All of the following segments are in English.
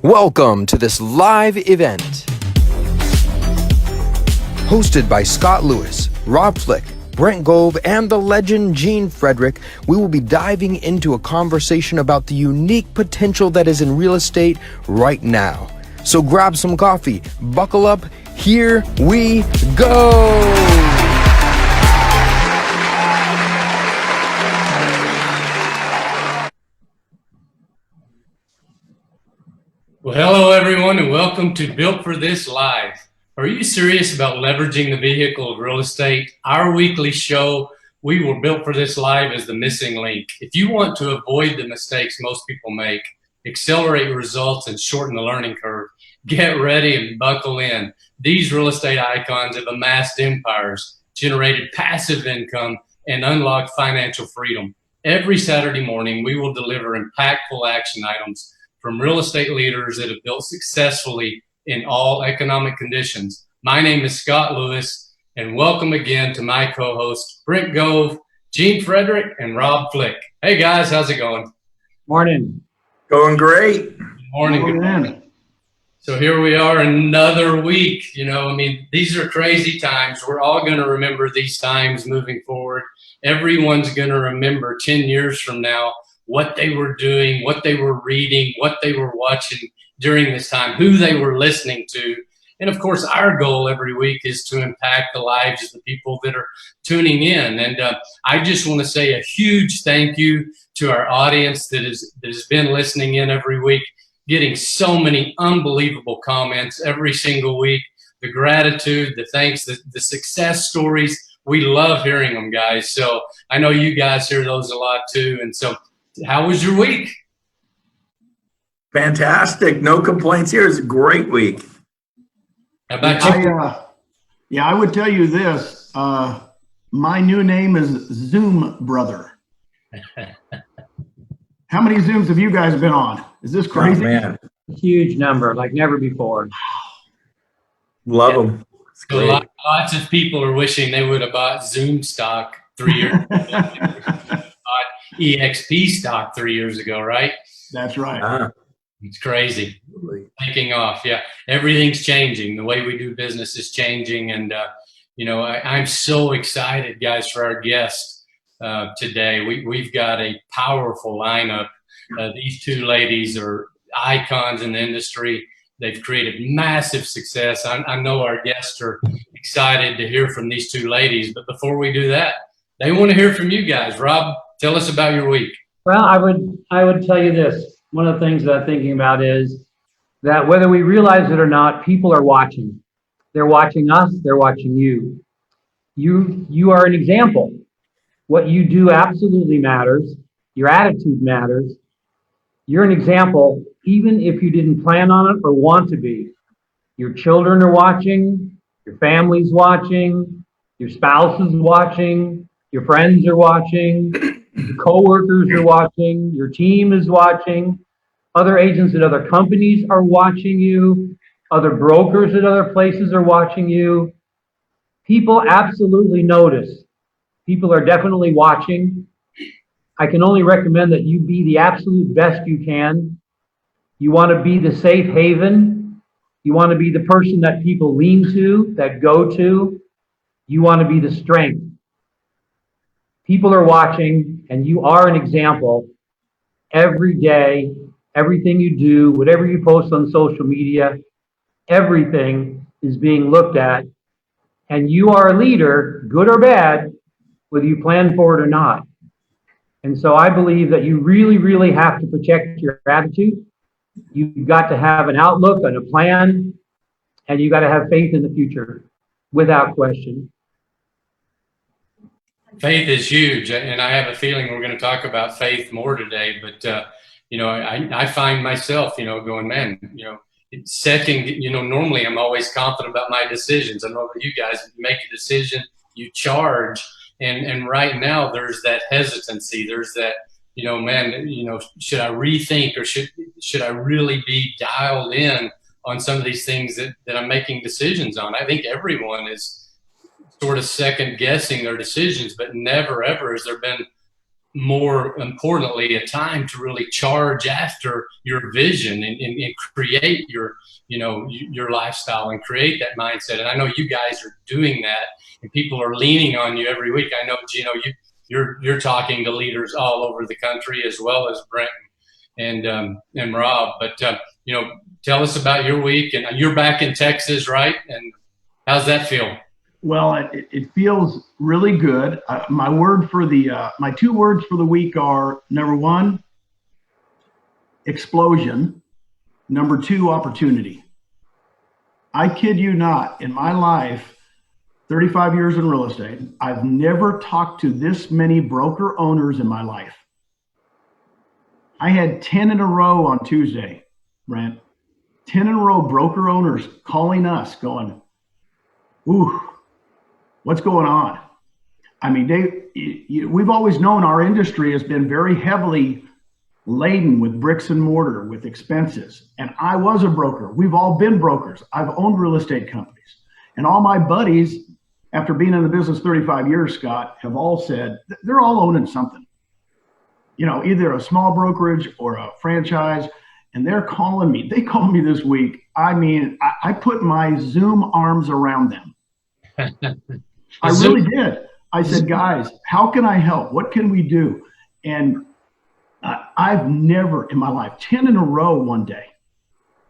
Welcome to this live event. Hosted by Scott Lewis, Rob Flick, Brent Gove, and the legend Gene Frederick, we will be diving into a conversation about the unique potential that is in real estate right now. So grab some coffee, buckle up, here we go! Well, hello everyone, and welcome to Built for This Live. Are you serious about leveraging the vehicle of real estate? Our weekly show, We Were Built for This Live, is the missing link. If you want to avoid the mistakes most people make, accelerate results, and shorten the learning curve, get ready and buckle in. These real estate icons have amassed empires, generated passive income, and unlocked financial freedom. Every Saturday morning, we will deliver impactful action items from real estate leaders that have built successfully in all economic conditions. My name is Scott Lewis, and welcome again to my co-hosts, Brent Gove, Gene Frederick, and Rob Flick. Hey guys, how's it going? Morning. Going great. Good morning. Good morning. So here we are, another week. These are crazy times. We're all going to remember these times moving forward. Everyone's going to remember 10 years from now what they were doing, what they were reading, what they were watching during this time, who they were listening to. And of course, our goal every week is to impact the lives of the people that are tuning in. And I just want to say a huge thank you to our audience that has been listening in every week, getting so many unbelievable comments every single week. The gratitude, the thanks, the success stories. We love hearing them, guys. So I know you guys hear those a lot too. And so how was your week? Fantastic. No complaints here. It's a great week. How about you? I would tell you this. My new name is Zoom Brother. How many Zooms have you guys been on? Is this crazy? Oh, man. Huge number, like never before. Love them. So lots of people are wishing they would have bought Zoom stock 3 years ago. Bought EXP stock 3 years ago, right? That's right. It's crazy. Taking off. Yeah. Everything's changing. The way we do business is changing. And, I'm so excited, guys, for our guest today. We've got a powerful lineup. These two ladies are icons in the industry. They've created massive success. I know our guests are excited to hear from these two ladies. But before we do that, they want to hear from you guys. Rob, tell us about your week. Well, I would tell you this. One of the things that I'm thinking about is that whether we realize it or not, people are watching. They're watching us, they're watching you. You are an example. What you do absolutely matters. Your attitude matters. You're an example, even if you didn't plan on it or want to be. Your children are watching, your family's watching, your spouse is watching, your friends are watching, your coworkers are watching, your team is watching, other agents at other companies are watching you, other brokers at other places are watching you. People absolutely notice. People are definitely watching. I can only recommend that you be the absolute best you can. You want to be the safe haven. You want to be the person that people lean to, that go to. You want to be the strength. People are watching, and you are an example every day. Everything you do, whatever you post on social media, everything is being looked at. And you are a leader, good or bad, whether you plan for it or not. And so I believe that you really, really have to protect your attitude. You've got to have an outlook and a plan, and you got to have faith in the future, without question. Faith is huge, and I have a feeling we're going to talk about faith more today. But I find myself, going, man, setting, normally I'm always confident about my decisions. I know that you guys make a decision, you charge, and right now there's that hesitancy. There's that, should I rethink, or should I really be dialed in on some of these things that I'm making decisions on? I think everyone is sort of second guessing their decisions, but never ever has there been, more importantly, a time to really charge after your vision and create your lifestyle and create that mindset. And I know you guys are doing that, and people are leaning on you every week. I know, Gino, you're talking to leaders all over the country, as well as Brent and Rob. But tell us about your week, and you're back in Texas, right? And how's that feel? Well, it feels really good. My two words for the week are, number one, explosion. Number two, opportunity. I kid you not, in my life, 35 years in real estate, I've never talked to this many broker owners in my life. I had 10 in a row on Tuesday, Brent. 10 in a row broker owners calling us going, ooh, what's going on? I mean, we've always known our industry has been very heavily laden with bricks and mortar, with expenses. And I was a broker. We've all been brokers. I've owned real estate companies. And all my buddies, after being in the business 35 years, Scott, have all said they're all owning something. Either a small brokerage or a franchise. And they're calling me. They called me this week. I mean, I put my Zoom arms around them. I really did. I said, guys, how can I help? What can we do? And I've never in my life, 10 in a row one day.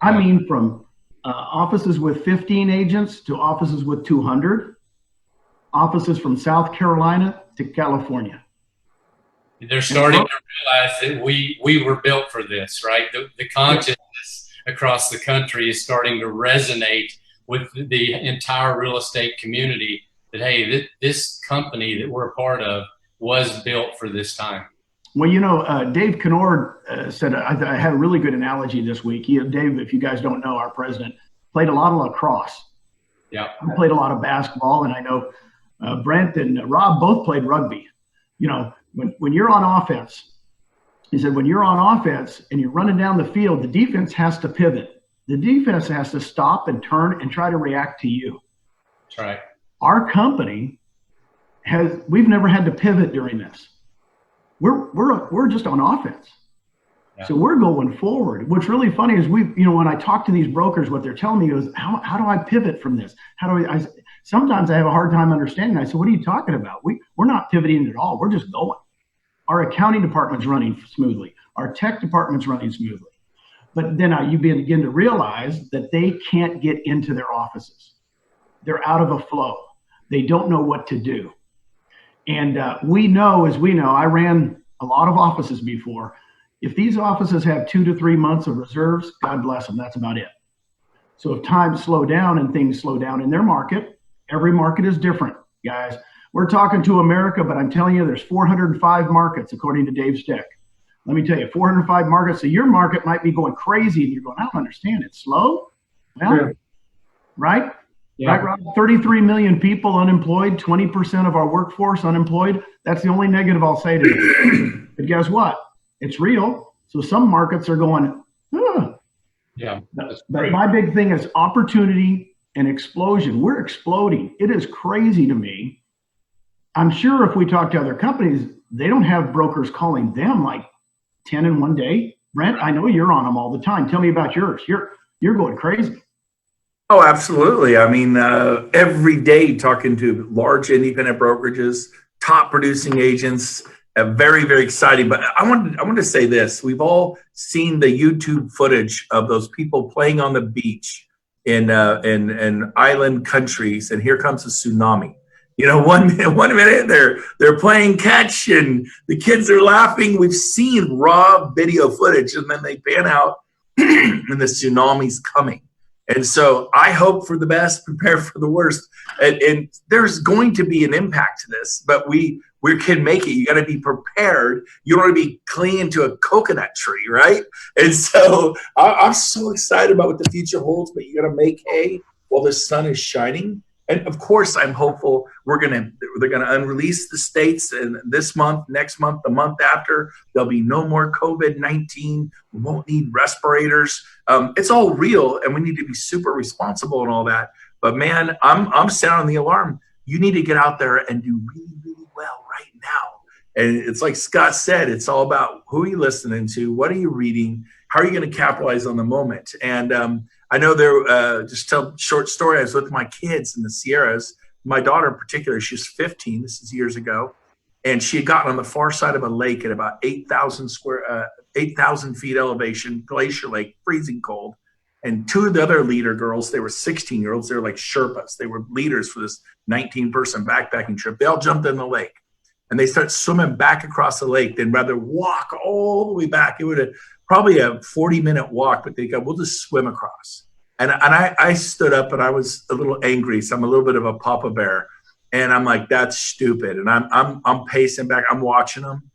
I mean, from offices with 15 agents to offices with 200, offices from South Carolina to California. They're starting to realize that we were built for this, right? The consciousness across the country is starting to resonate with the entire real estate community, that, hey, this company that we're a part of was built for this time. Well, Dave Kennord said, I had a really good analogy this week. Dave, if you guys don't know, our president played a lot of lacrosse. Yeah. I played a lot of basketball, and I know Brent and Rob both played rugby. When you're on offense, he said, when you're on offense and you're running down the field, the defense has to pivot. The defense has to stop and turn and try to react to you. That's right. Our company we've never had to pivot during this. We're just on offense. Yeah. So we're going forward. What's really funny is when I talk to these brokers, what they're telling me is, how do I pivot from this? Sometimes I have a hard time understanding. I said, what are you talking about? We're not pivoting at all. We're just going. Our accounting department's running smoothly. Our tech department's running smoothly. But then you begin to realize that they can't get into their offices. They're out of a flow. They don't know what to do. And we know, I ran a lot of offices before, If these offices have 2 to 3 months of reserves, God bless them. That's about it. So if times slow down and things slow down in their market, every market is different, guys. We're talking to America, but I'm telling you, there's 405 markets, according to Dave Stick. Let me tell you, 405 markets. So your market might be going crazy, and you're going, I don't understand. It's slow? Well, True. right? Yeah. Right, Rob? 33 million people unemployed, 20% of our workforce unemployed. That's the only negative I'll say to you. But guess what? It's real. So some markets are going, ah. Yeah. But my big thing is opportunity and explosion. We're exploding. It is crazy to me. I'm sure if we talk to other companies, they don't have brokers calling them like 10 in one day. Brent, I know you're on them all the time. Tell me about yours. You're going crazy. Oh, absolutely. I mean, every day talking to large independent brokerages, top producing agents, very, very exciting. But I want to say this. We've all seen the YouTube footage of those people playing on the beach in island countries, and here comes a tsunami. You know, one minute they're playing catch and the kids are laughing. We've seen raw video footage, and then they pan out and the tsunami's coming. And so I hope for the best, prepare for the worst. And there's going to be an impact to this, but we can make it. You got to be prepared. You don't want to be clinging to a coconut tree, right? And so I'm so excited about what the future holds, but you got to make hay while the sun is shining. And of course, I'm hopeful they're going to unrelease the states, and this month, next month, the month after, there'll be no more COVID-19. We won't need respirators. It's all real, and we need to be super responsible and all that. But man, I'm sounding the alarm. You need to get out there and do really, really well right now. And it's like Scott said, it's all about who are you listening to, what are you reading, how are you going to capitalize on the moment. And I know just tell a short story. I was with my kids in the Sierras. My daughter in particular, she was 15. This is years ago. And she had gotten on the far side of a lake at about 8,000 feet elevation, glacier lake, freezing cold. And two of the other leader girls, they were 16-year-olds. They were like Sherpas. They were leaders for this 19-person backpacking trip. They all jumped in the lake. And they start swimming back across the lake. They'd rather walk all the way back. It would have probably a 40-minute walk, but they go, we'll just swim across. And I stood up and I was a little angry. So I'm a little bit of a papa bear. And I'm like, that's stupid. And I'm pacing back. I'm watching them.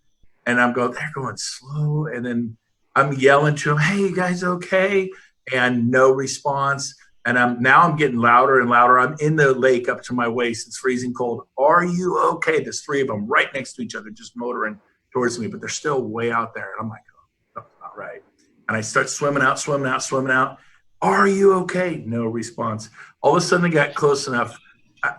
And I'm going, they're going slow. And then I'm yelling to them, hey, you guys okay? And no response. And I'm getting louder and louder. I'm in the lake up to my waist. It's freezing cold. Are you okay? There's three of them right next to each other, just motoring towards me, but they're still way out there. And I'm like, oh, that's not right. And I start swimming out. Are you okay? No response. All of a sudden they got close enough.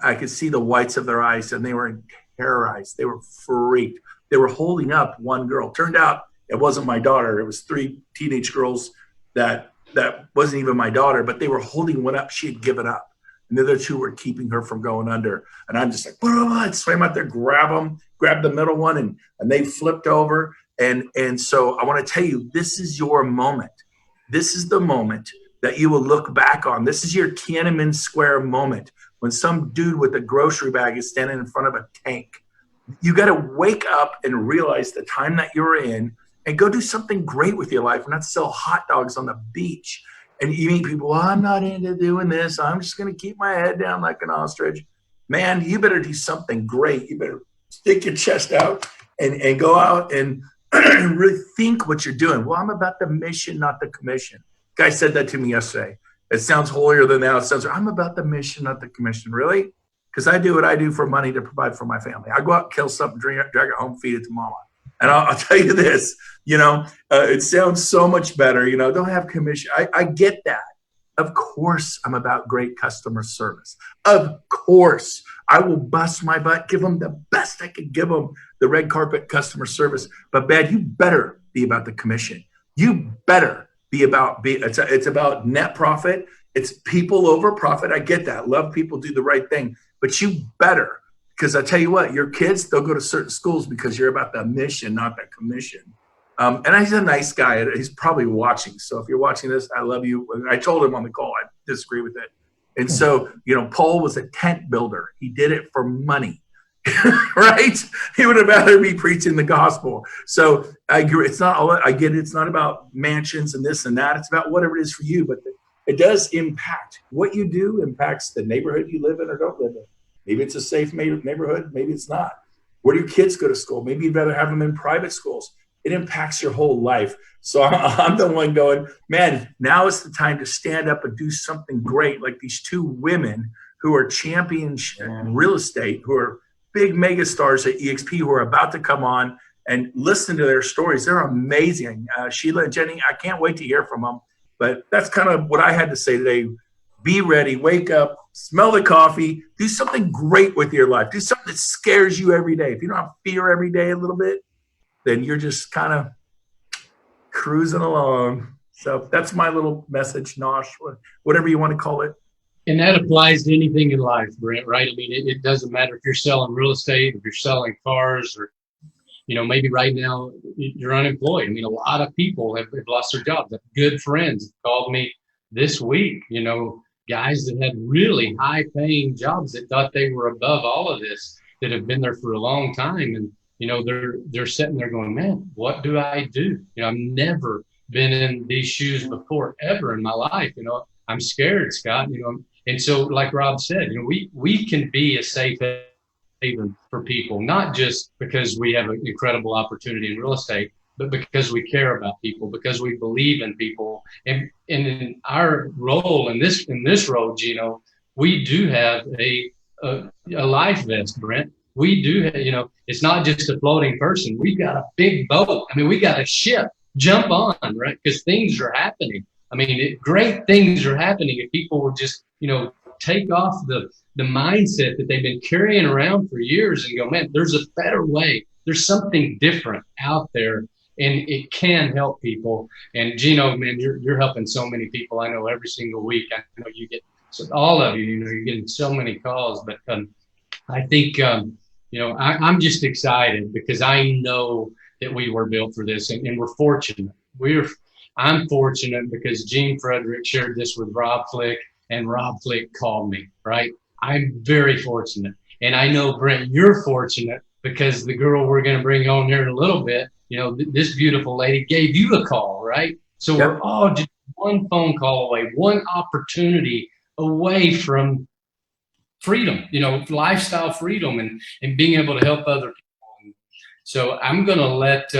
I could see the whites of their eyes, and they were terrorized. They were freaked. They were holding up one girl. Turned out it wasn't my daughter. It was three teenage girls that wasn't even my daughter, but they were holding one up. She had given up. And the other two were keeping her from going under. And I'm just like, I'd swim out there, grab the middle one, and they flipped over. And so I want to tell you, this is your moment. This is the moment that you will look back on. This is your Tiananmen Square moment when some dude with a grocery bag is standing in front of a tank. You got to wake up and realize the time that you're in and go do something great with your life, not sell hot dogs on the beach. And you meet people, well, I'm not into doing this. I'm just going to keep my head down like an ostrich. Man, you better do something great. You better stick your chest out and go out and really think what you're doing. Well, I'm about the mission, not the commission. Guy said that to me yesterday. It sounds holier than thou. It sounds, I'm about the mission, not the commission. Really? Because I do what I do for money to provide for my family. I go out, kill something, drag it home, feed it to mama. And I'll tell you this, it sounds so much better, don't have commission. I get that. Of course, I'm about great customer service. Of course, I will bust my butt, give them the best I can give them, the red carpet customer service. But man, you better be about the commission. You better be about, it's about net profit. It's people over profit. I get that. Love people, do the right thing. But you better, because I tell you what, your kids, they'll go to certain schools because you're about the mission, not the commission. And he's a nice guy. He's probably watching. So if you're watching this, I love you. I told him on the call, I disagree with it. And so, Paul was a tent builder. He did it for money. right? He would have rather be preaching the gospel. So I agree. It's not all, I get it. It's not about mansions and this and that. It's about whatever it is for you, but it does impact what you do, impacts the neighborhood you live in or don't live in. Maybe it's a safe neighborhood. Maybe it's not. Where do your kids go to school? Maybe you'd rather have them in private schools. It impacts your whole life. So I'm the one going, man, now is the time to stand up and do something great. Like these two women who are champions in real estate, who are big mega stars at EXP, who are about to come on and listen to their stories. They're amazing. Sheila and Genny, I can't wait to hear from them. But that's kind of what I had to say today. Be ready, wake up, smell the coffee, do something great with your life. Do something that scares you every day. If you don't have fear every day a little bit, then you're just kind of cruising along. So that's my little message, Nosh, whatever you want to call it. And that applies to anything in life, Brent, right? I mean, it doesn't matter if you're selling real estate, if you're selling cars, or, maybe right now you're unemployed. I mean, a lot of people have lost their jobs. Good friends called me this week, guys that had really high paying jobs that thought they were above all of this, that have been there for a long time. And, they're sitting there going, man, what do I do? I've never been in these shoes before, ever in my life. I'm scared, Scott, And so, like Rob said, we can be a safe haven for people, not just because we have an incredible opportunity in real estate, but because we care about people, because we believe in people. And in our role in this role, Gino, we do have a life vest, Brent. We do, it's not just a floating person. We've got a big boat. I mean, we got a ship. Jump on, right? Because things are happening. I mean, great things are happening if people will just, take off the mindset that they've been carrying around for years and go, man, there's a better way. There's something different out there, and it can help people. And Gino, man, you're helping so many people. I know every single week. I know you get, so all of you, you're getting so many calls. But I think, I'm just excited because I know that we were built for this, and we're fortunate. I'm fortunate because Gene Frederick shared this with Rob Flick, and Rob Flick called me, right? I'm very fortunate. And I know, Brent, you're fortunate because the girl we're going to bring on here in a little bit, this beautiful lady gave you a call, right? So Yep. We're all just one phone call away, one opportunity away from freedom, lifestyle freedom and being able to help other people. So I'm going to let,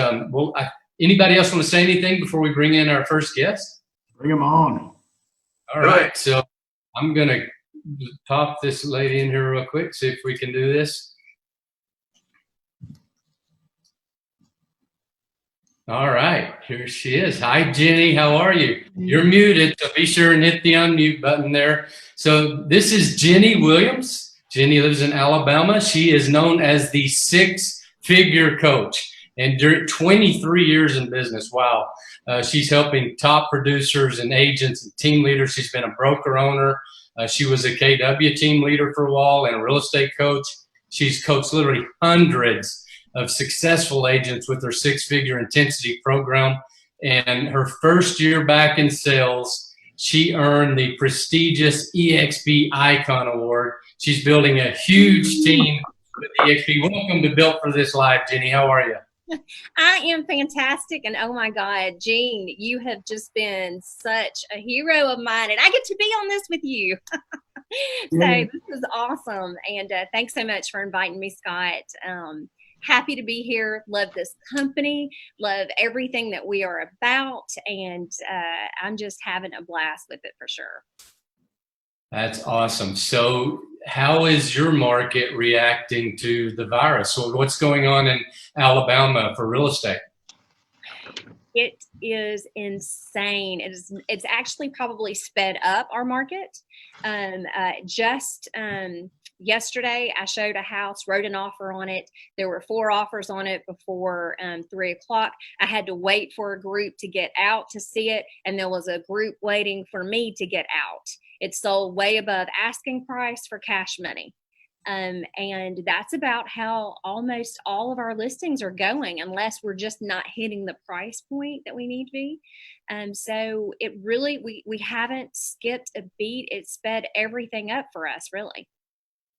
anybody else want to say anything before we bring in our first guest? Bring them on. All right. So I'm going to pop this lady in here real quick, see if we can do this. All right. Here she is. Hi, Genny. How are you? You're muted, so be sure and hit the unmute button there. So this is Genny Williams. Genny lives in Alabama. She is known as the six-figure coach. And during 23 years in business, wow. She's helping top producers and agents and team leaders. She's been a broker owner. She was a KW team leader for a while and a real estate coach. She's coached literally hundreds of successful agents with her six-figure intensity program. And her first year back in sales, she earned the prestigious EXP Icon Award. She's building a huge team with EXP. Welcome to Built for This Live, Genny. How are you? I am fantastic. And oh my God, Gene, you have just been such a hero of mine. And I get to be on this with you. So this is awesome. And thanks so much for inviting me, Scott. Happy to be here. Love this company. Love everything that we are about. And I'm just having a blast with it for sure. That's awesome. So how is your market reacting to the virus? So what's going on in Alabama for real estate? It is insane. It's actually probably sped up our market. Yesterday, I showed a house, wrote an offer on it. There were 4 offers on it before 3 o'clock. I had to wait for a group to get out to see it, and there was a group waiting for me to get out. It sold way above asking price for cash money. And that's about how almost all of our listings are going, unless we're just not hitting the price point that we need to be. So it really, we haven't skipped a beat. It sped everything up for us, really.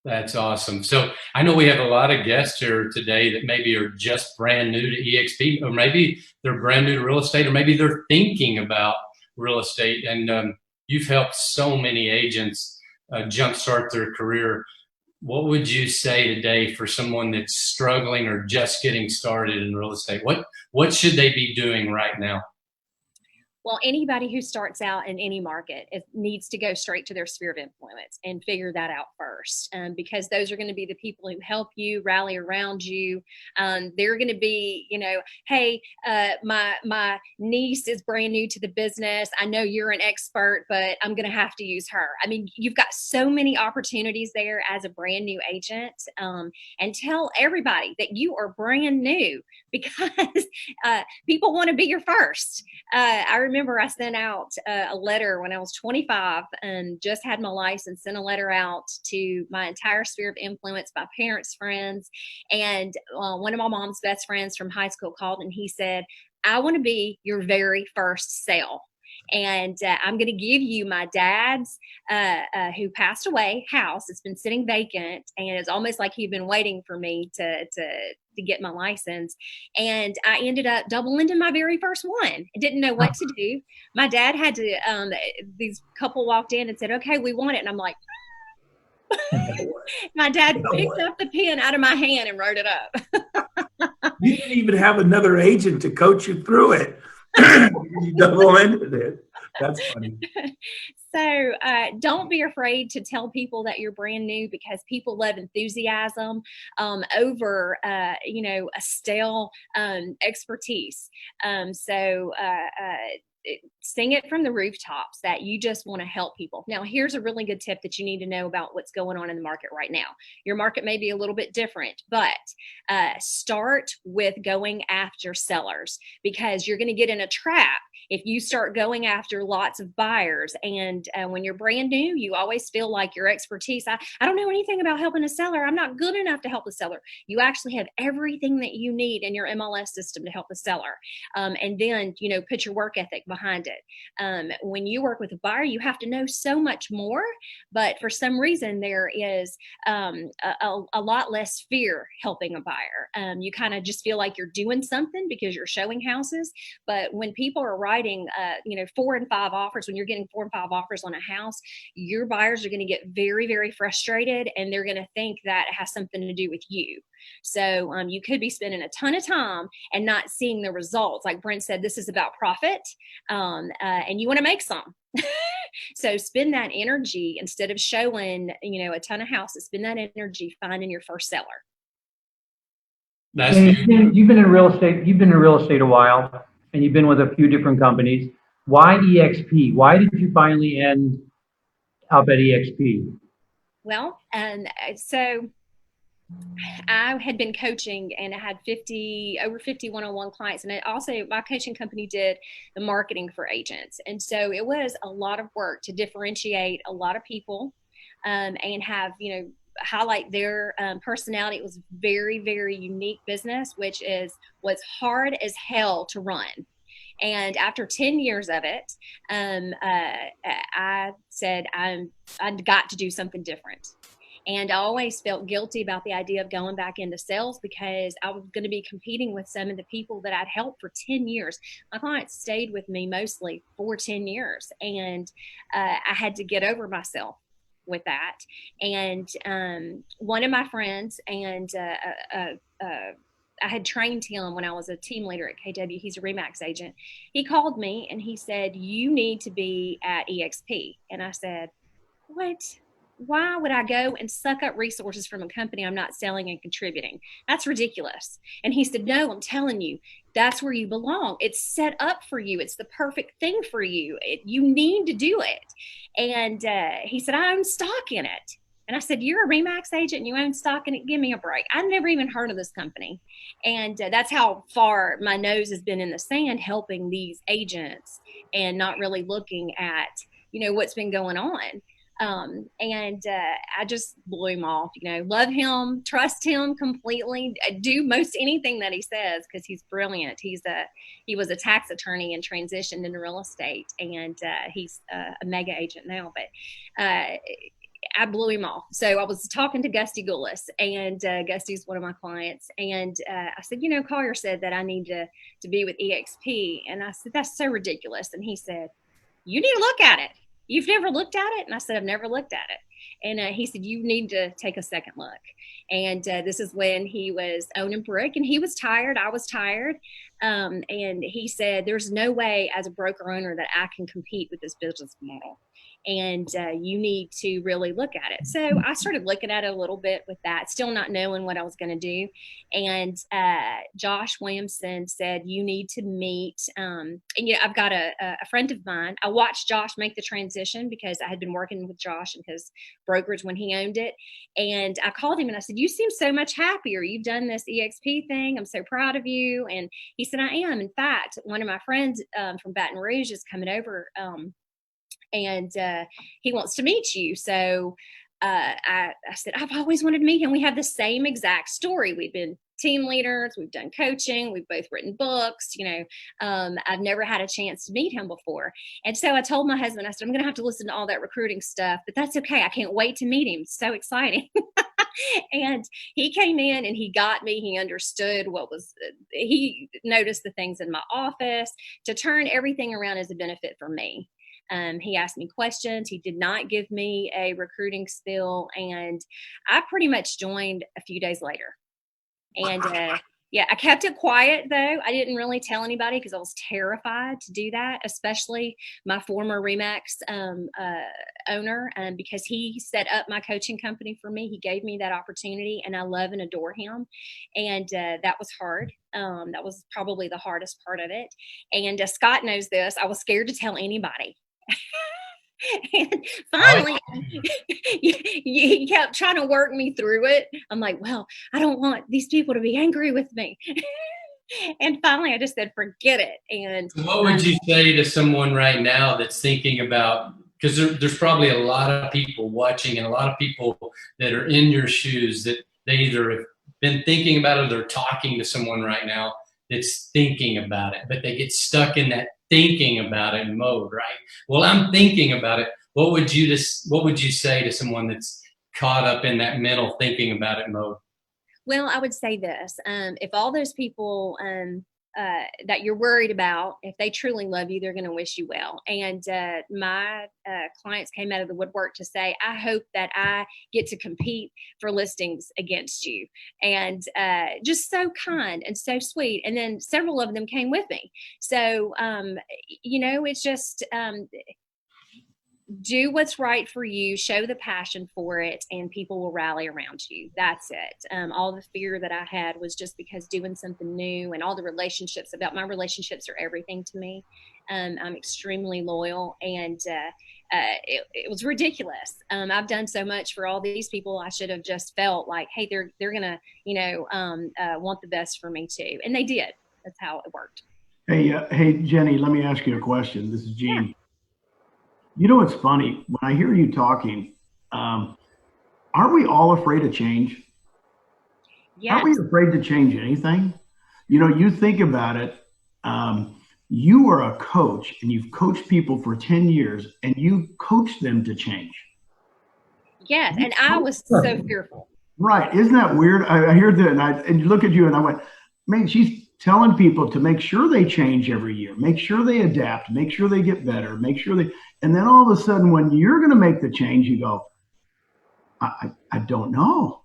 That's awesome. So I know we have a lot of guests here today that maybe are just brand new to EXP, or maybe they're brand new to real estate, or maybe they're thinking about real estate. And you've helped so many agents jumpstart their career. What would you say today for someone that's struggling or just getting started in real estate? What should they be doing right now? Well, anybody who starts out in any market needs to go straight to their sphere of influence and figure that out first, because those are going to be the people who help you, rally around you. They're going to be, hey, my niece is brand new to the business. I know you're an expert, but I'm going to have to use her. I mean, you've got so many opportunities there as a brand new agent, and tell everybody that you are brand new, because people want to be your first. I remember I sent out a letter when I was 25 and just had my license, sent a letter out to my entire sphere of influence, my parents' friends, and one of my mom's best friends from high school called and he said, I want to be your first sale. And I'm going to give you my dad's, who passed away, house. It's been sitting vacant, and it's almost like he'd been waiting for me to get my license. And I ended up double into my very first one. I didn't know what to do. My dad had to, these couple walked in and said, okay, we want it. And I'm like, my dad picked up the pen out of my hand and wrote it up. You didn't even have another agent to coach you through it. You double ended it. That's funny. So don't be afraid to tell people that you're brand new, because people love enthusiasm over, a stale expertise. Sing it from the rooftops that you just want to help people. Now, here's a really good tip that you need to know about what's going on in the market right now. Your market may be a little bit different, but start with going after sellers, because you're going to get in a trap if you start going after lots of buyers. And when you're brand new, you always feel like your expertise, I don't know anything about helping a seller. I'm not good enough to help a seller. You actually have everything that you need in your MLS system to help the seller. And then, put your work ethic behind it. When you work with a buyer, you have to know so much more, but for some reason there is a lot less fear helping a buyer. You kind of just feel like you're doing something because you're showing houses. But when people are writing 4 and 5 offers, when you're getting 4 and 5 offers on a house, your buyers are going to get very, very frustrated, and they're going to think that it has something to do with you. So you could be spending a ton of time and not seeing the results. Like Brent said, this is about profit, and you want to make some. So spend that energy, instead of showing a ton of houses, spend that energy finding your first seller. You've been in real estate. You've been in real estate a while, and you've been with a few different companies. Why EXP? Why did you finally end up at EXP? Well, so I had been coaching, and I had over 50 one-on-one clients. And my coaching company did the marketing for agents. And so it was a lot of work to differentiate a lot of people, and have, highlight their personality. It was very, very unique business, which was hard as hell to run. And after 10 years of it, I said, I've got to do something different. And I always felt guilty about the idea of going back into sales, because I was going to be competing with some of the people that I'd helped for 10 years. My clients stayed with me mostly for 10 years. And I had to get over myself with that. And one of my friends, and I had trained him when I was a team leader at KW. He's a RE/MAX agent. He called me and he said, you need to be at EXP. And I said, what? Why would I go and suck up resources from a company I'm not selling and contributing? That's ridiculous. And he said, no, I'm telling you, that's where you belong. It's set up for you. It's the perfect thing for you. You need to do it. And he said, I own stock in it. And I said, you're a RE/MAX agent and you own stock in it? Give me a break. I've never even heard of this company. And that's how far my nose has been in the sand, helping these agents and not really looking at, what's been going on. And I just blew him off, love him, trust him completely, do most anything that he says, because he's brilliant. He was a tax attorney and transitioned into real estate, and he's a mega agent now. But I blew him off. So I was talking to Gusty Gullis, and Gusty's one of my clients. And I said, Collier said that I need to be with EXP. And I said, that's so ridiculous. And he said, you need to look at it. You've never looked at it? And I said, I've never looked at it. And he said, you need to take a second look. And this is when he was owning brick, and he was tired. I was tired. And he said, there's no way as a broker owner that I can compete with this business model. And you need to really look at it. So I started looking at it a little bit with that, still not knowing what I was going to do. And Josh Williamson said, you need to meet. And I've got a friend of mine. I watched Josh make the transition because I had been working with Josh in his brokerage when he owned it. And I called him and I said, you seem so much happier. You've done this EXP thing. I'm so proud of you. And he said, I am. In fact, one of my friends from Baton Rouge is coming over. And he wants to meet you. So I said, I've always wanted to meet him. We have the same exact story. We've been team leaders. We've done coaching. We've both written books. I've never had a chance to meet him before. And so I told my husband, I said, I'm going to have to listen to all that recruiting stuff, but that's okay. I can't wait to meet him. It's so exciting. And he came in and he got me. He understood he noticed the things in my office to turn everything around as a benefit for me. He asked me questions. He did not give me a recruiting spill. And I pretty much joined a few days later. And I kept it quiet, though. I didn't really tell anybody because I was terrified to do that, especially my former Remax owner, because he set up my coaching company for me. He gave me that opportunity, and I love and adore him. And that was hard. That was probably the hardest part of it. And Scott knows this. I was scared to tell anybody. And finally, he kept trying to work me through it. I'm like, well, I don't want these people to be angry with me. And finally, I just said, forget it. And what would you say to someone right now that's thinking about, because there's probably a lot of people watching and a lot of people that are in your shoes that they either have been thinking about it or they're talking to someone right now that's thinking about it, but they get stuck in that thinking about it mode, right? Well, I'm thinking about it. What would you say to someone that's caught up in that mental thinking about it mode? Well, I would say this. If all those people that you're worried about, if they truly love you, they're going to wish you well. And my clients came out of the woodwork to say, I hope that I get to compete for listings against you. And just so kind and so sweet. And then several of them came with me. So, it's just do what's right for you, show the passion for it, and people will rally around you. That's it. All the fear that I had was just because doing something new, and all the relationships my relationships are everything to me. I'm extremely loyal, and it was ridiculous. I've done so much for all these people. I should have just felt like, hey, they're gonna, want the best for me too. And they did. That's how it worked. Hey, Genny, let me ask you a question. This is Gene. Yeah. You know, it's funny when I hear you talking, aren't we all afraid of change? Yes. Aren't we afraid to change anything? You think about it. You are a coach and you've coached people for 10 years and you coach them to change. Yes. And I was so fearful. Right. Isn't that weird? I hear that and look at you and I went, man, she's telling people to make sure they change every year, make sure they adapt, make sure they get better, and then all of a sudden when you're going to make the change, you go, I don't know.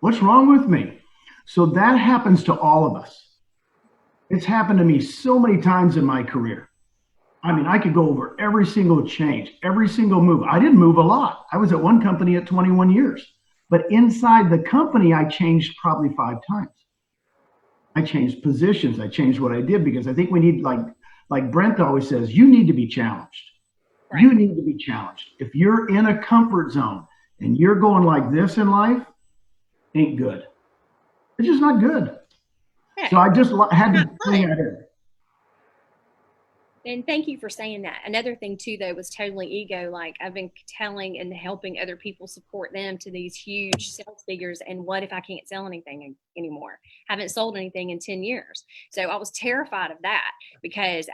What's wrong with me? So that happens to all of us. It's happened to me so many times in my career. I mean, I could go over every single change, every single move. I didn't move a lot. I was at one company at 21 years, but inside the company, I changed probably 5 times. I changed positions. I changed what I did because I think we need, like Brent always says, you need to be challenged. Right. You need to be challenged. If you're in a comfort zone and you're going like this in life, ain't good. It's just not good. Yeah. So I just had to bring that in. And thank you for saying that. Another thing too, though, was totally ego. Like I've been telling and helping other people support them to these huge sales figures. And what if I can't sell anything anymore? Haven't sold anything in 10 years. So I was terrified of that because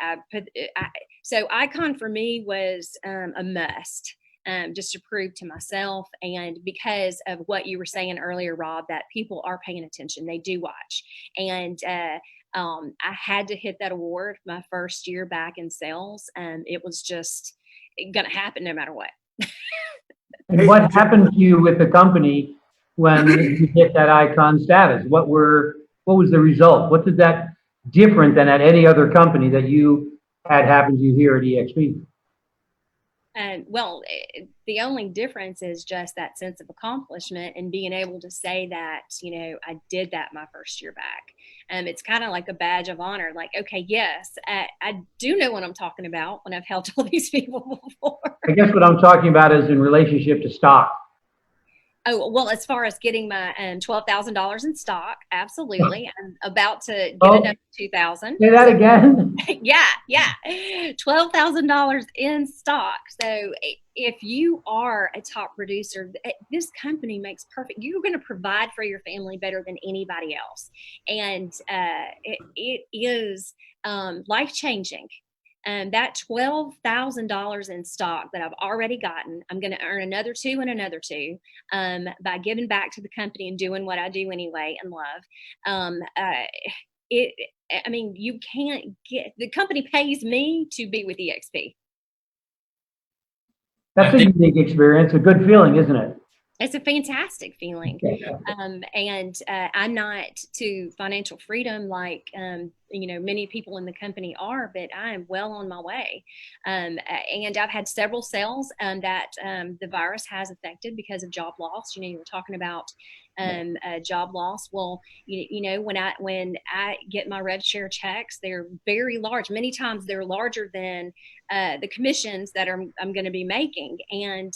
so Icon for me was a must. just to prove to myself. And because of what you were saying earlier, Rob, that people are paying attention, they do watch. And I had to hit that award my first year back in sales. It was just going to happen no matter what. And what happened to you with the company when you hit that icon status? What was the result? What did that different than at any other company that you had happen to you here at EXP? Well, the only difference is just that sense of accomplishment and being able to say that, I did that my first year back. It's kind of like a badge of honor. Like, okay, yes, I do know what I'm talking about when I've helped all these people before. I guess what I'm talking about is in relationship to stock. Oh, well, as far as getting my $12,000 in stock, absolutely. I'm about to get another $2,000. Say that again. Yeah. $12,000 in stock. So if you are a top producer, this company makes perfect. You're going to provide for your family better than anybody else. And it is life-changing. That $12,000 in stock that I've already gotten, I'm going to earn another two and another two by giving back to the company and doing what I do anyway and love. You can't get, the company pays me to be with EXP. That's a unique experience, a good feeling, isn't it? It's a fantastic feeling. And I'm not to financial freedom like, many people in the company are, but I am well on my way. And I've had several sales that the virus has affected because of job loss. You were talking about job loss. Well, when I get my rev share checks, they're very large. Many times they're larger than the commissions that I'm going to be making. And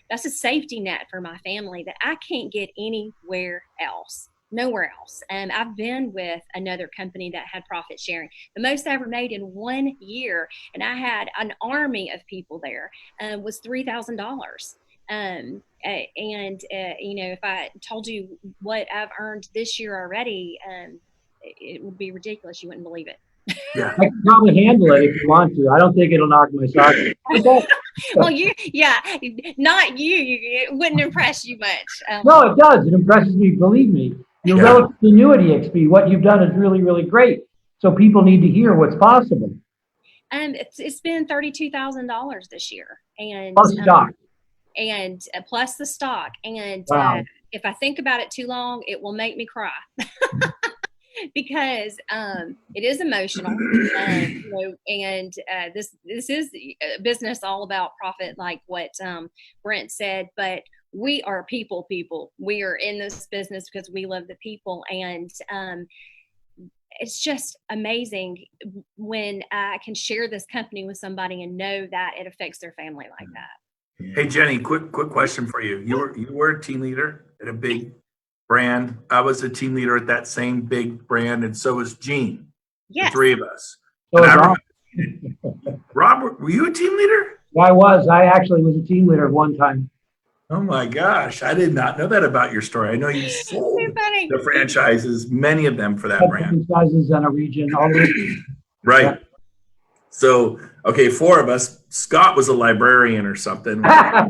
that's a safety net for my family that I can't get anywhere else. Nowhere else. I've been with another company that had profit sharing. The most I ever made in 1 year, and I had an army of people there, was $3,000. If I told you what I've earned this year already, it would be ridiculous. You wouldn't believe it. Yeah. I can probably handle it if you want to. I don't think it'll knock my socks. Well, not you. It wouldn't impress you much. No, it does. It impresses me. Believe me. You're relatively new at EXP. What you've done is really, really great. So people need to hear what's possible. It's been $32,000 this year, and Plus stock. And plus the stock. And Wow. If I think about it too long, it will make me cry. Because it is emotional, this is a business all about profit, like what Brent said. But we are people. We are in this business because we love the people, and it's just amazing when I can share this company with somebody and know that it affects their family like that. Hey, Genny, quick question for you. You were a team leader at a big brand. I was a team leader at that same big brand, and so was Gene. Yes. The three of us. So And I remember, Rob, were you a team leader? I was. I actually was a team leader at one time. Oh my gosh, I did not know that about your story. I know you sold the franchises, many of them for that brand. Franchises in a region, all this. Right. Yeah. So, okay, four of us. Scott was a librarian or something. But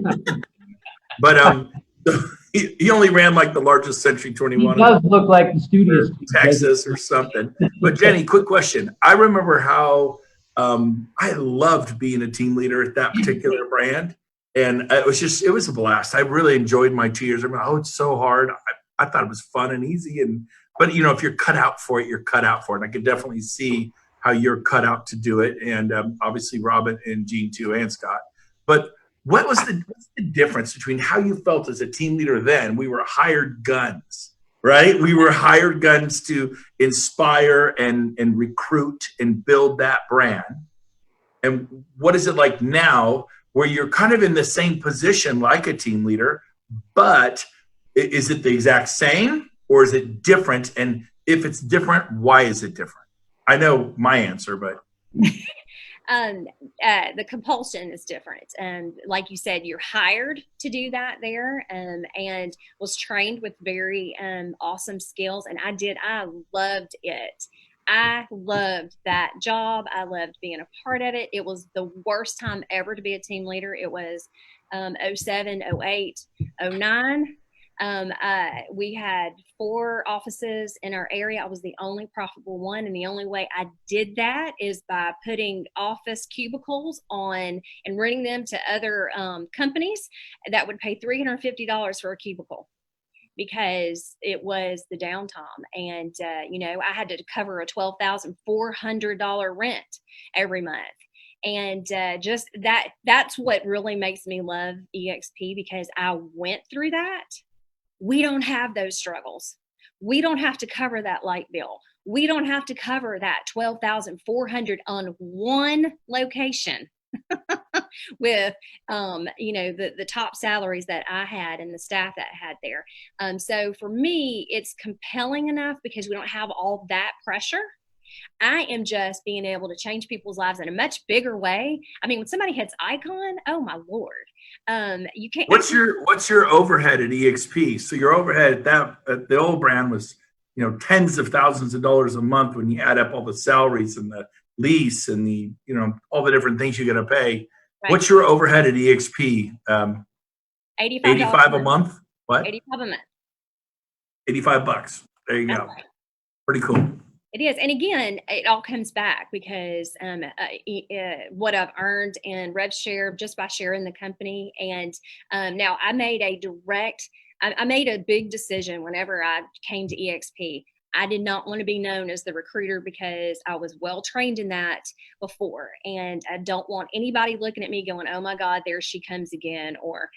he only ran like the largest Century 21 He does look like the studious Texas or something. But Genny, quick question. I remember how I loved being a team leader at that particular brand. And it was a blast. I really enjoyed my 2 years. I mean, it's so hard. I thought it was fun and easy. But if you're cut out for it, you're cut out for it. And I could definitely see how you're cut out to do it. And obviously Robin and Gene too, and Scott. But what's the difference between how you felt as a team leader then? We were hired guns, right? We were hired guns to inspire and recruit and build that brand. And what is it like now where you're kind of in the same position like a team leader, but is it the exact same or is it different? And if it's different, why is it different? I know my answer, but... The compulsion is different. Like you said, you're hired to do that there, and was trained with very awesome skills. And I loved it. I loved that job. I loved being a part of it. It was the worst time ever to be a team leader. It was 07, 08, 09. We had 4 offices in our area. I was the only profitable one. And the only way I did that is by putting office cubicles on and renting them to other companies that would pay $350 for a cubicle, because it was the downtime. And, I had to cover a $12,400 rent every month. And just that's what really makes me love EXP, because I went through that. We don't have those struggles. We don't have to cover that light bill. We don't have to cover that $12,400 on one location with, the top salaries that I had and the staff that I had there. So for me, it's compelling enough because we don't have all that pressure. I am just being able to change people's lives in a much bigger way. I mean, when somebody hits icon, oh my Lord, you can't. What's your overhead at EXP? So your overhead at the old brand was, tens of thousands of dollars a month when you add up all the salaries and the lease and the, all the different things you're going to pay. Right. What's your overhead at EXP? $85 a month. What? 85 a month. $85. There you go. Right. Pretty cool. It is. And again, it all comes back because what I've earned in rev share just by sharing the company. And now I made I made a big decision whenever I came to EXP. I did not want to be known as the recruiter because I was well trained in that before. And I don't want anybody looking at me going, oh my God, there she comes again. Or,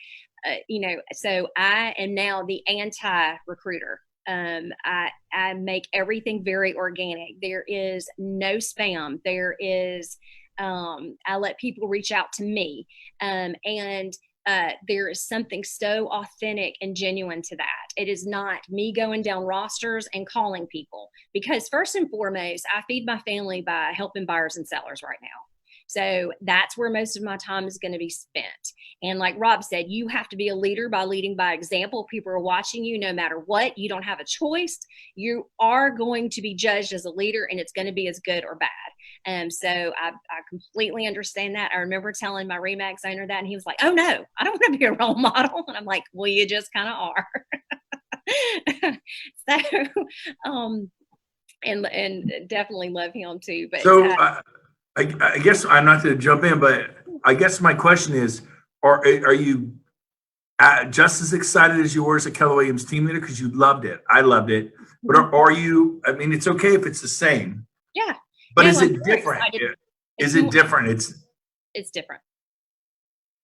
so I am now the anti-recruiter. I make everything very organic. There is no spam. There is, I let people reach out to me. And there is something so authentic and genuine to that. It is not me going down rosters and calling people, because first and foremost, I feed my family by helping buyers and sellers right now. So that's where most of my time is going to be spent. And like Rob said, you have to be a leader by leading by example. People are watching you no matter what. You don't have a choice. You are going to be judged as a leader, and it's going to be as good or bad. So I completely understand that. I remember telling my Remax owner that, and he was like, oh no, I don't want to be a role model. And I'm like, well, you just kind of are. So, and definitely love him too. But so I guess I'm not to jump in, but I guess my question is, are you just as excited as you were as a Keller Williams team leader? Because you loved it. I loved it. But are you, I mean, it's okay if it's the same. Yeah. But is it different? Is it different? It's different.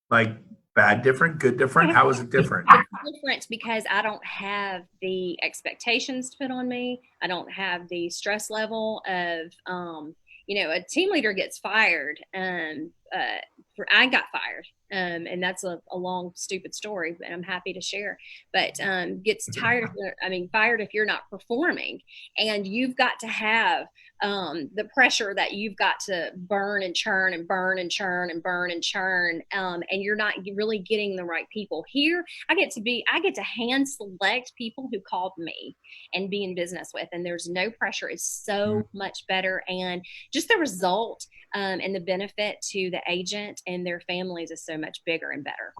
Like bad different, good different? How is it different? It's different because I don't have the expectations to put on me. I don't have the stress level of, a team leader gets fired. I got fired. And that's a long, stupid story, but I'm happy to share. But gets fired if you're not performing. And you've got to have the pressure that you've got to burn and churn and burn and churn and burn and churn. And you're not really getting the right people. Here, I get to hand select people who called me and be in business with. And there's no pressure. It's so much better. And just the result and the benefit to the agent and their families is so much bigger and better.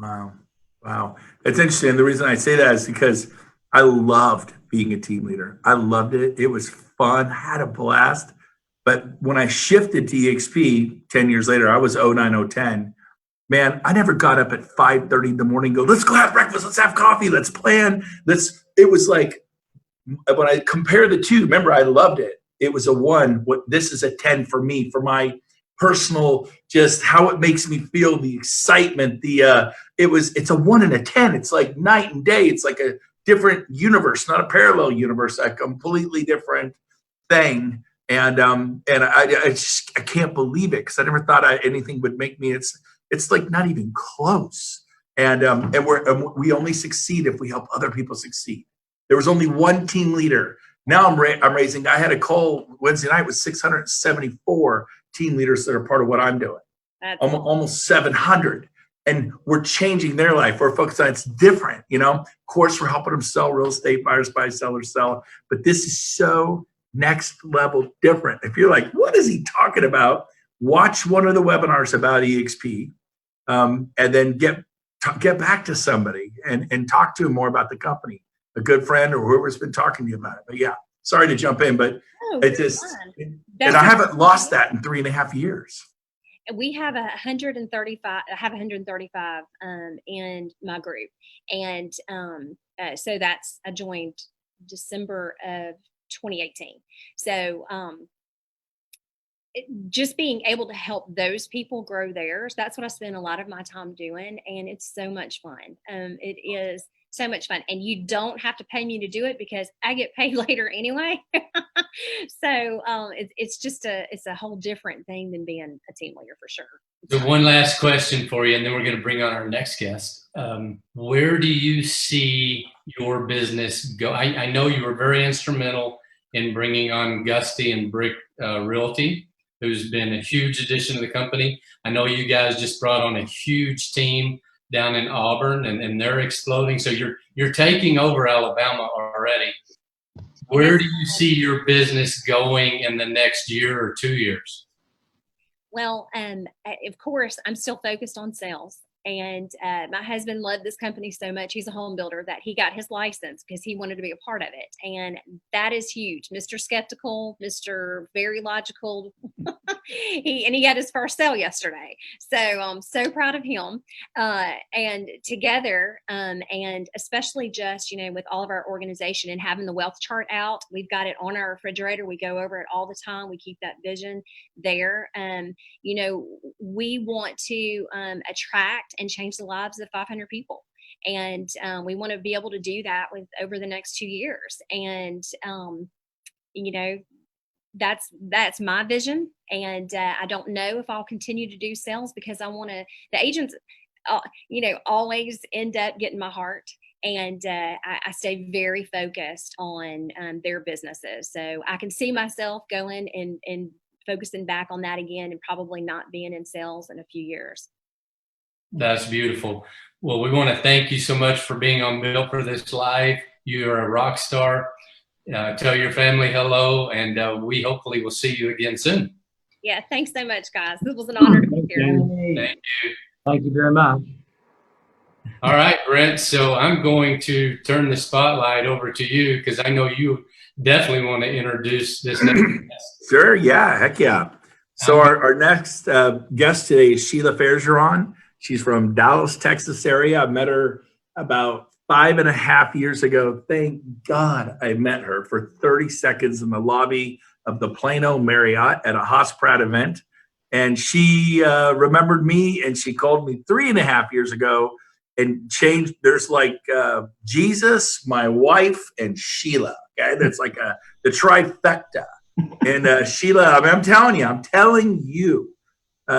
Wow. It's interesting. The reason I say that is because I loved being a team leader. I loved it. It was fun. I had a blast. But when I shifted to EXP 10 years later, I was 09, 010. Man, I never got up at 5:30 in the morning and go, let's go have breakfast. Let's have coffee. Let's plan. It was like, when I compare the two, remember, I loved it. It was a 1. This is a 10 for me, for my personal, just how it makes me feel, the excitement, it's a 1 and a 10. It's like night and day. It's like a different universe, not a parallel universe, a completely different thing. And I can't believe it, because I never thought anything would make me. It's like not even close. And we only succeed if we help other people succeed. There was only one team leader. Now I'm raising. I had a call Wednesday night with 674 team leaders that are part of what I'm doing. Almost 700. And we're changing their life. We're focused on it's different, Of course, we're helping them sell real estate, buyers buy, sellers sell. But this is so next level different. If you're like, what is he talking about? Watch one of the webinars about EXP, and then get get back to somebody and talk to them more about the company, a good friend or whoever's been talking to you about it. But yeah, sorry to jump in, but Oh, it just, fun. and I haven't lost that in 3.5 years. We have 135. I have 135 in my group, and so I joined December of 2018. So just being able to help those people grow theirs, that's what I spend a lot of my time doing, and it's so much fun. It is so much fun, and you don't have to pay me to do it because I get paid later anyway. So it's a whole different thing than being a team leader for sure. So one last question for you, and then we're going to bring on our next guest. Where do you see your business go? I know you were very instrumental in bringing on Gusty and Brick Realty, who's been a huge addition to the company. I know you guys just brought on a huge team down in Auburn, and they're exploding. So you're taking over Alabama already. Where do you see your business going in the next year or 2 years? Well, of course, I'm still focused on sales. And my husband loved this company so much. He's a home builder that he got his license because he wanted to be a part of it. And that is huge. Mr. Skeptical, Mr. Very Logical. he got his first sale yesterday. So I'm so proud of him. And together, and especially just, with all of our organization and having the wealth chart out, we've got it on our refrigerator. We go over it all the time. We keep that vision there. We want to attract and change the lives of 500 people. And we want to be able to do that over the next 2 years. And, that's my vision. And I don't know if I'll continue to do sales because the agents, always end up getting my heart. And I stay very focused on their businesses. So I can see myself going and focusing back on that again and probably not being in sales in a few years. That's beautiful. Well, we want to thank you so much for being on Built for This Live. You are a rock star. Tell your family hello, and we hopefully will see you again soon. Yeah, thanks so much, guys. This was an honor to be here. Thank you. Thank you very much. All right, Brent. So I'm going to turn the spotlight over to you because I know you definitely want to introduce this next guest. Sure. Yeah. Heck yeah. So our next guest today is Sheila Fairgeron. She's from Dallas, Texas area. I met her about 5.5 years ago. Thank God I met her for 30 seconds in the lobby of the Plano Marriott at a Hosprat event. And she remembered me, and she called me 3.5 years ago and changed. There's like Jesus, my wife, and Sheila. Okay, that's like the trifecta. And Sheila, I'm telling you,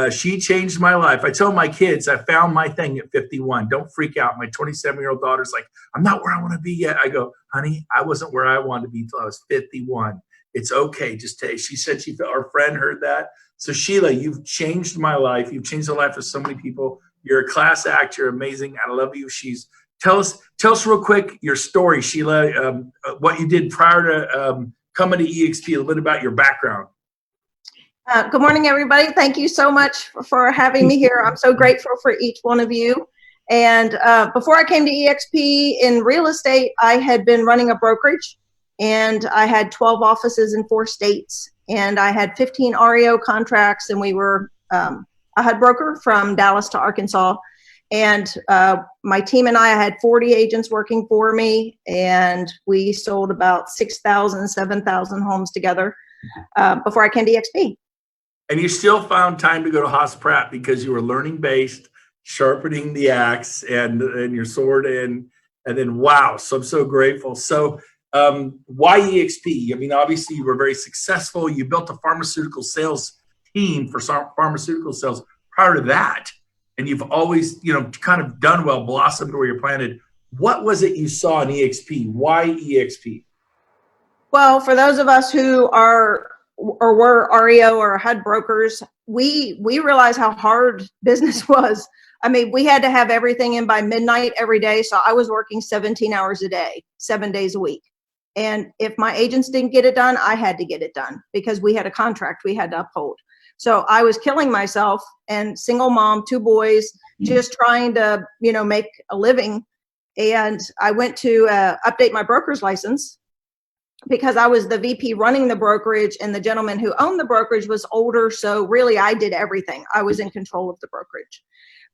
she changed my life. I tell my kids, I found my thing at 51. Don't freak out. My 27-year-old daughter's like, I'm not where I want to be yet. I go, honey, I wasn't where I wanted to be until I was 51. It's okay. Just take. She said our friend heard that. So Sheila, you've changed my life. You've changed the life of so many people. You're a class act. You're amazing. I love you. Tell us real quick your story, Sheila. What you did prior to coming to EXP. A little bit about your background. Good morning, everybody. Thank you so much for having me here. I'm so grateful for each one of you. And before I came to EXP in real estate, I had been running a brokerage, and I had 12 offices in 4 states, and I had 15 REO contracts, and we were a HUD broker from Dallas to Arkansas. And my team and I had 40 agents working for me, and we sold about 6,000, 7,000 homes together before I came to EXP. And you still found time to go to Hosprat because you were learning based, sharpening the axe and your sword and then wow. So I'm so grateful. So why EXP? I mean, obviously you were very successful. You built a pharmaceutical sales team for pharmaceutical sales prior to that. And you've always, kind of done well, blossomed where you're planted. What was it you saw in EXP? Why EXP? Well, for those of us who are or were REO or HUD brokers, we realized how hard business was. I mean, we had to have everything in by midnight every day. So I was working 17 hours a day, 7 days a week. And if my agents didn't get it done, I had to get it done because we had a contract we had to uphold. So I was killing myself, and single mom, 2 boys, just trying to, make a living. And I went to update my broker's license because I was the VP running the brokerage, and the gentleman who owned the brokerage was older. So really I did everything. I was in control of the brokerage.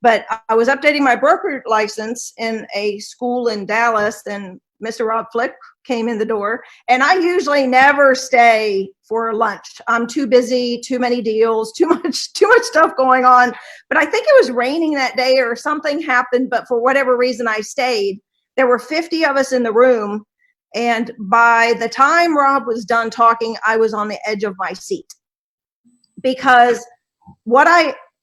But I was updating my broker license in a school in Dallas, and Mr. Rob Flick came in the door. And I usually never stay for lunch. I'm too busy, too many deals, too much stuff going on. But I think it was raining that day or something happened. But for whatever reason, I stayed. There were 50 of us in the room. And by the time Rob was done talking, I was on the edge of my seat. Because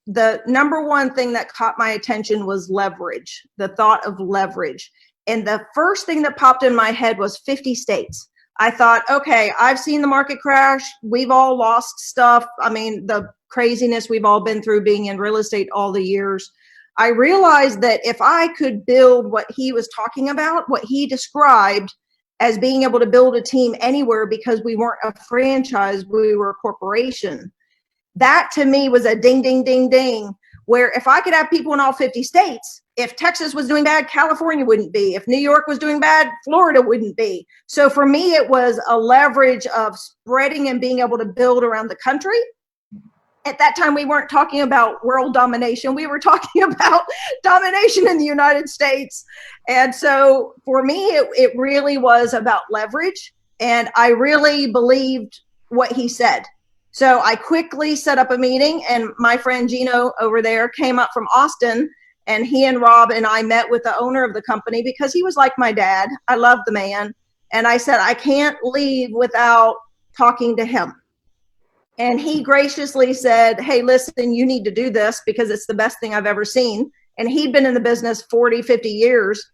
the number one thing that caught my attention was leverage, the thought of leverage. And the first thing that popped in my head was 50 states. I thought, okay, I've seen the market crash. We've all lost stuff. I mean, the craziness we've all been through being in real estate all the years. I realized that if I could build what he was talking about, what he described as being able to build a team anywhere, because we weren't a franchise, we were a corporation. That to me was a ding, ding, ding, ding, where if I could have people in all 50 states, if Texas was doing bad, California wouldn't be. If New York was doing bad, Florida wouldn't be. So for me, it was a leverage of spreading and being able to build around the country. At that time, we weren't talking about world domination. We were talking about domination in the United States. And so for me, it really was about leverage. And I really believed what he said. So I quickly set up a meeting, and my friend Gino over there came up from Austin, and he and Rob and I met with the owner of the company because he was like my dad. I love the man. And I said, I can't leave without talking to him. And he graciously said, hey, listen, you need to do this because it's the best thing I've ever seen. And he'd been in the business 40, 50 years.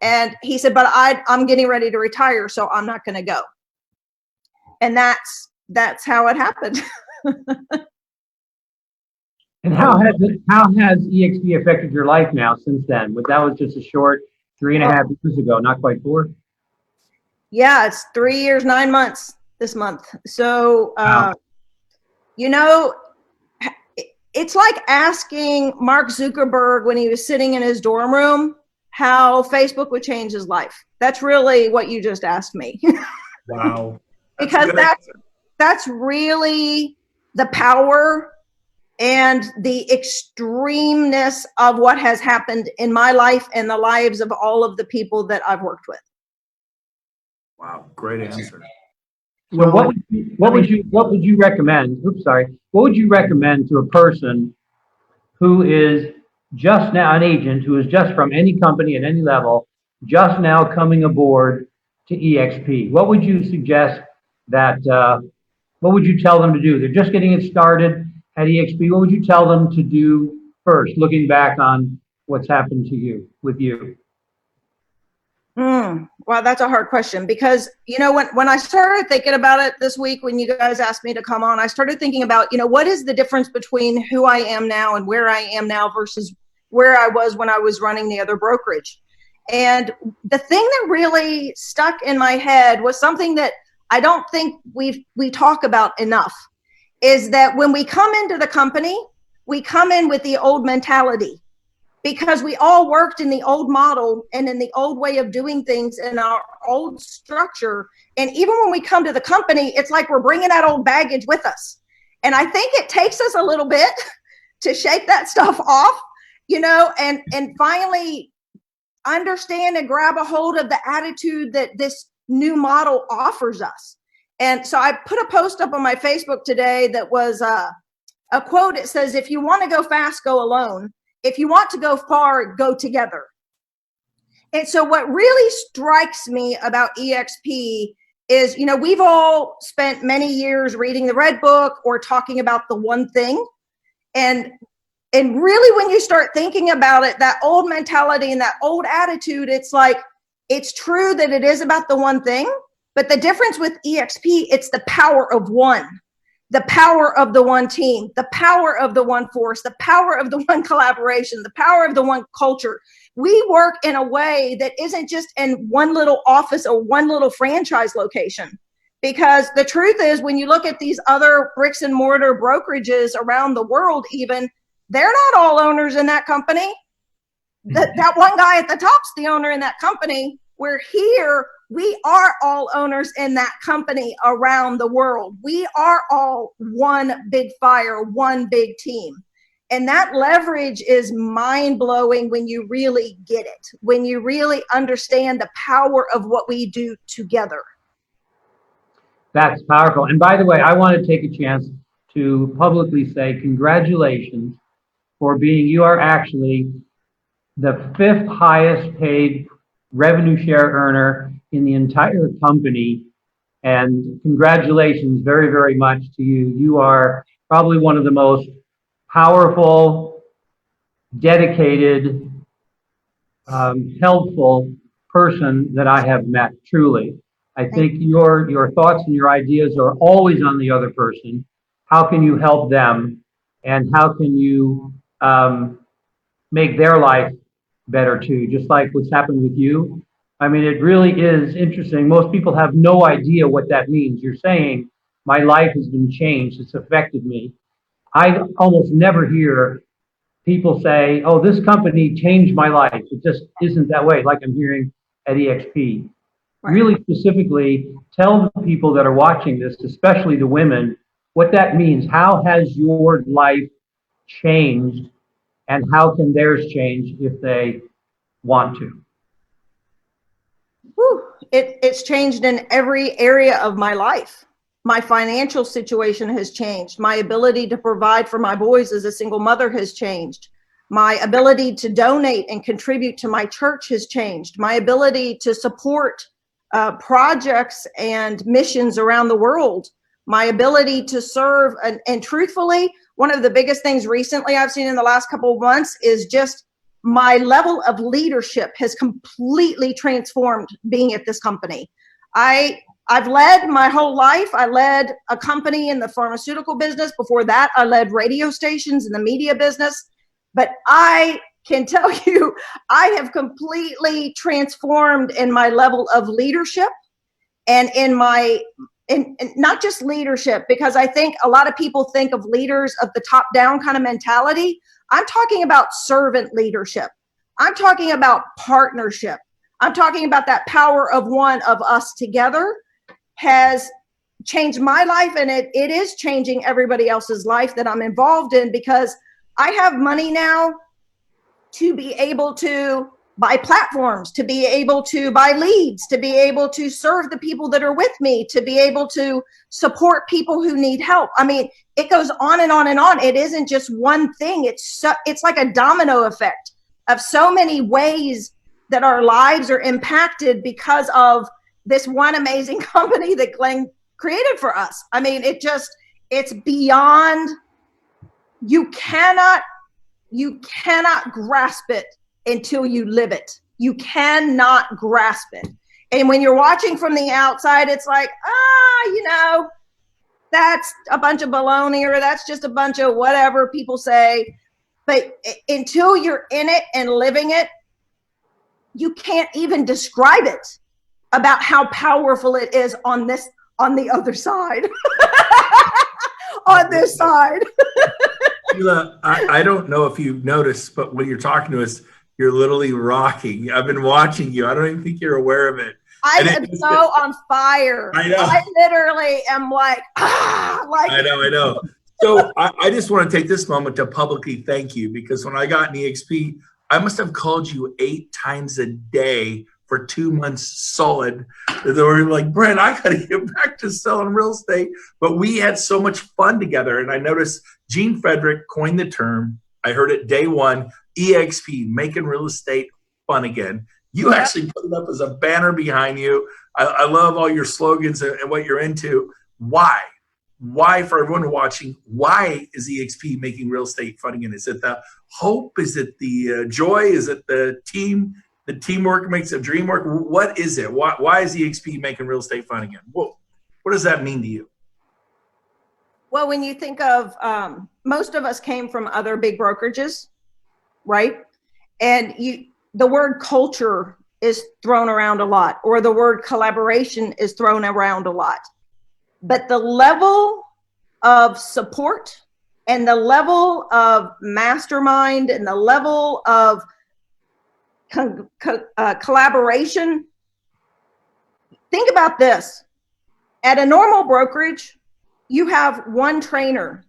And he said, but I'm getting ready to retire, so I'm not going to go. And that's how it happened. And how has EXP affected your life now since then? But that was just a short 3.5 years ago, not quite 4. Yeah, it's 3 years, 9 months this month. So, Wow. It's like asking Mark Zuckerberg when he was sitting in his dorm room how Facebook would change his life. That's really what you just asked me. Wow. Because that's really the power and the extremeness of what has happened in my life and the lives of all of the people that I've worked with. Wow. Great answer. So what would you recommend? What would you recommend to a person who is just now an agent, who is just from any company at any level, just now coming aboard to EXP? What would you suggest that? What would you tell them to do? They're just getting it started at EXP. What would you tell them to do first, looking back on what's happened to you with you? Well, that's a hard question because, when I started thinking about it this week, when you guys asked me to come on, I started thinking about, what is the difference between who I am now and where I am now versus where I was when I was running the other brokerage. And the thing that really stuck in my head was something that I don't think we talk about enough, is that when we come into the company, we come in with the old mentality. Because we all worked in the old model and in the old way of doing things in our old structure. And even when we come to the company, it's like we're bringing that old baggage with us. And I think it takes us a little bit to shake that stuff off, and finally understand and grab a hold of the attitude that this new model offers us. And so I put a post up on my Facebook today that was a quote. It says, if you want to go fast, go alone. If you want to go far, go together. And so what really strikes me about EXP is, we've all spent many years reading the Red Book or talking about the one thing. And really, when you start thinking about it, that old mentality and that old attitude, it's like, it's true that it is about the one thing. But the difference with EXP, it's the power of one. The power of the one team, the power of the one force, the power of the one collaboration, the power of the one culture. We work in a way that isn't just in one little office or one little franchise location, Because the truth is, when you look at these other bricks and mortar brokerages around the world, even, they're not all owners in that company. That one guy at the top's the owner in that company. We're here. We are all owners in that company around the world. We are all one big fire, one big team. And that leverage is mind-blowing when you really get it, when you really understand the power of what we do together. That's powerful. And by the way, I want to take a chance to publicly say congratulations for you are actually the 5th highest paid revenue share earner in the entire company. And congratulations very, very much to you. You are probably one of the most powerful, dedicated, helpful person that I have met, truly. I think your thoughts and your ideas are always on the other person. How can you help them? And how can you make their life better too? Just like what's happened with you. I mean, it really is interesting. Most people have no idea what that means. You're saying, my life has been changed. It's affected me. I almost never hear people say, oh, this company changed my life. It just isn't that way, like I'm hearing at EXP. Right. Really specifically, tell the people that are watching this, especially the women, what that means. How has your life changed, and how can theirs change if they want to? Whew. It's changed in every area of my life. My financial situation has changed. My ability to provide for my boys as a single mother has changed. My ability to donate and contribute to my church has changed. My ability to support projects and missions around the world. My ability to serve, and truthfully, one of the biggest things recently I've seen in the last couple of months is just my level of leadership has completely transformed being at this company. I've led my whole life. I led a company in the pharmaceutical business. Before that, I led radio stations in the media business. But I can tell you, I have completely transformed in my level of leadership and in not just leadership, because I think a lot of people think of leaders of the top down kind of mentality. I'm talking about servant leadership. I'm talking about partnership. I'm talking about that power of one of us together has changed my life, and it is changing everybody else's life that I'm involved in, because I have money now to be able to buy platforms, to be able to buy leads, to be able to serve the people that are with me, to be able to support people who need help. I mean, it goes on and on and on. It isn't just one thing. It's like a domino effect of so many ways that our lives are impacted because of this one amazing company that Glenn created for us. I mean, it's beyond, you cannot grasp it until you live it. You cannot grasp it. And when you're watching from the outside, it's like, that's a bunch of baloney, or that's just a bunch of whatever people say. But until you're in it and living it, you can't even describe it about how powerful it is on the other side. On this side. Sheila, I don't know if you've noticed, but when you're talking to us, you're literally rocking. I've been watching you. I don't even think you're aware of it. I am so on fire. I know. I literally am like, I know. So I just want to take this moment to publicly thank you, because when I got in EXP, I must have called you 8 times a day for 2 months solid. They were like, Brent, I got to get back to selling real estate. But we had so much fun together. And I noticed Gene Frederick coined the term. I heard it day one, EXP, making real estate fun again. You actually put it up as a banner behind you. I love all your slogans and what you're into. Why? Why, for everyone watching, why is EXP making real estate fun again? Is it the hope? Is it the joy? Is it the team? The teamwork makes a dream work. What is it? Why is EXP making real estate fun again? What does that mean to you? Well, when you think of, most of us came from other big brokerages, right? And the word culture is thrown around a lot, or the word collaboration is thrown around a lot. but the level of support and the level of mastermind and the level of collaboration. Think about this. At a normal brokerage, you have one trainer.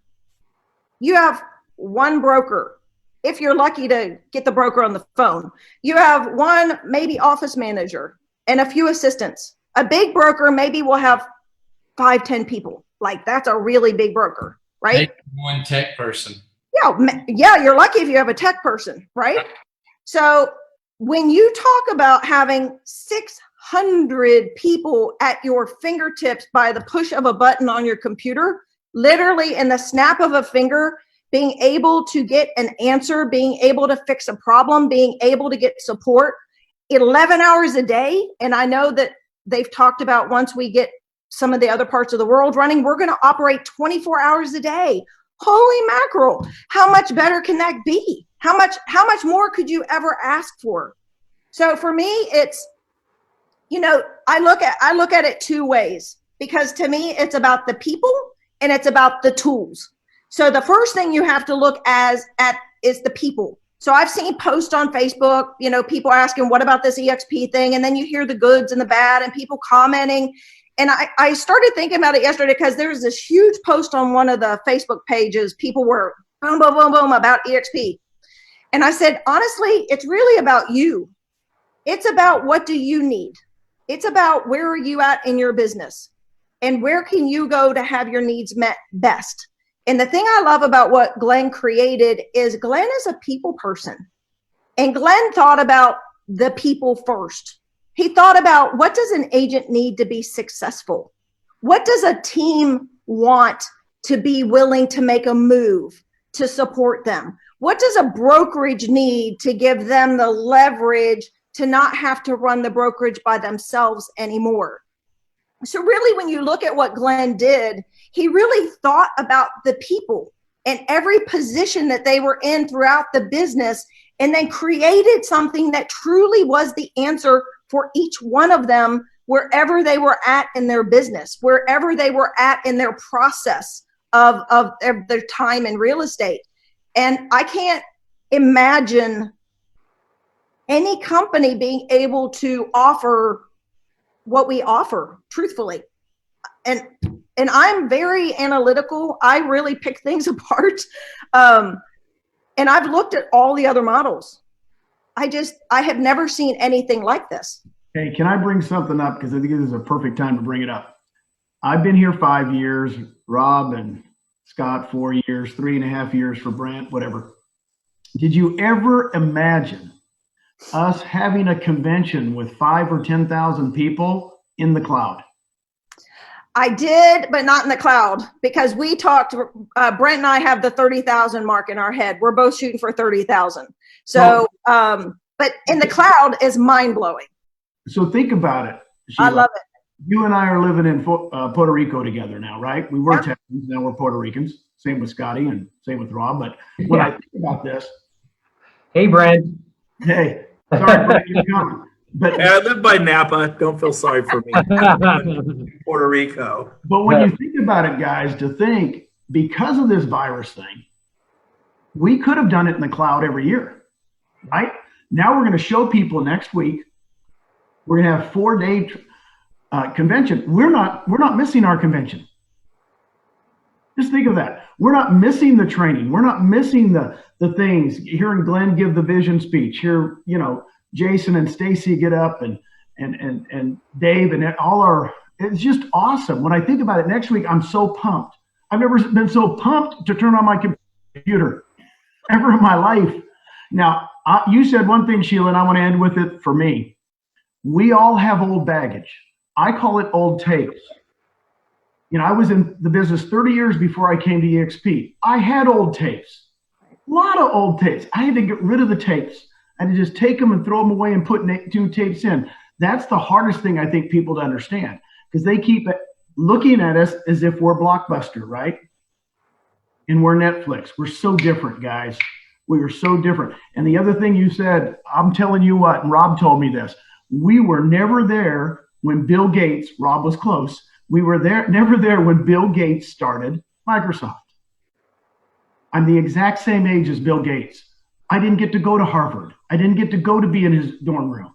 You have one broker. If you're lucky to get the broker on the phone, you have one maybe office manager and a few assistants. A big broker maybe will have 5-10 people. Like, that's a really big broker, right? Maybe one tech person. Yeah, you're lucky if you have a tech person, right? So when you talk about having 600 people at your fingertips by the push of a button on your computer, literally in the snap of a finger, being able to get an answer, being able to fix a problem, being able to get support 11 hours a day. And I know that they've talked about once we get some of the other parts of the world running, we're going to operate 24 hours a day. Holy mackerel. How much better can that be? How much more could you ever ask for? So for me, it's, I look at it two ways, because to me, it's about the people and it's about the tools. So the first thing you have to look at is the people. So I've seen posts on Facebook, people asking, what about this EXP thing? And then you hear the goods and the bad and people commenting. And I started thinking about it yesterday because there was this huge post on one of the Facebook pages. People were boom, boom, boom, boom about EXP. And I said, honestly, it's really about you. It's about what do you need? It's about where are you at in your business and where can you go to have your needs met best? And the thing I love about what Glenn created is Glenn is a people person. And Glenn thought about the people first. He thought about, what does an agent need to be successful? What does a team want to be willing to make a move to support them? What does a brokerage need to give them the leverage to not have to run the brokerage by themselves anymore? So really, when you look at what Glenn did, he really thought about the people and every position that they were in throughout the business, and then created something that truly was the answer for each one of them, wherever they were at in their business, wherever they were at in their process of their time in real estate. And I can't imagine any company being able to offer what we offer, truthfully. And I'm very analytical. I really pick things apart. And I've looked at all the other models. I have never seen anything like this. Hey, can I bring something up? Because I think this is a perfect time to bring it up. I've been here 5 years, Rob and Scott 4 years, 3.5 years for Brent, whatever. Did you ever imagine us having a convention with 5,000 or 10,000 people in the cloud? I did, but not in the cloud, because we talked, Brent and I have the 30,000 mark in our head. We're both shooting for 30,000. So, but in the cloud is mind blowing. So think about it, Sheila. I love it. You and I are living in Puerto Rico together now, right? We were Texans, now we're Puerto Ricans. Same with Scotty and same with Rob. But when I think about this. Hey, Brent. Hey, sorry, Brent, you're coming. But I live by Napa. Don't feel sorry for me. Puerto Rico. But when you think about it, guys, to think, because of this virus thing, we could have done it in the cloud every year, right? Now we're going to show people next week. We're going to have 4-day convention. We're not missing our convention. Just think of that. We're not missing the training. We're not missing the things. Hearing Glenn give the vision speech. Hear, Jason and Stacy get up and Dave and all our, it's just awesome. When I think about it, next week, I'm so pumped. I've never been so pumped to turn on my computer ever in my life. Now, you said one thing, Sheila, and I want to end with it for me. We all have old baggage. I call it old tapes. I was in the business 30 years before I came to EXP. I had old tapes, a lot of old tapes. I had to get rid of the tapes. I had to just take them and throw them away and put new tapes in. That's the hardest thing, I think, people to understand, because they keep looking at us as if we're Blockbuster, right? And we're Netflix. We're so different, guys. We are so different. And the other thing you said, I'm telling you what, and Rob told me this, we were never there when Bill Gates, Rob was close, We were never there when Bill Gates started Microsoft. I'm the exact same age as Bill Gates. I didn't get to go to Harvard. I didn't get to go to be in his dorm room.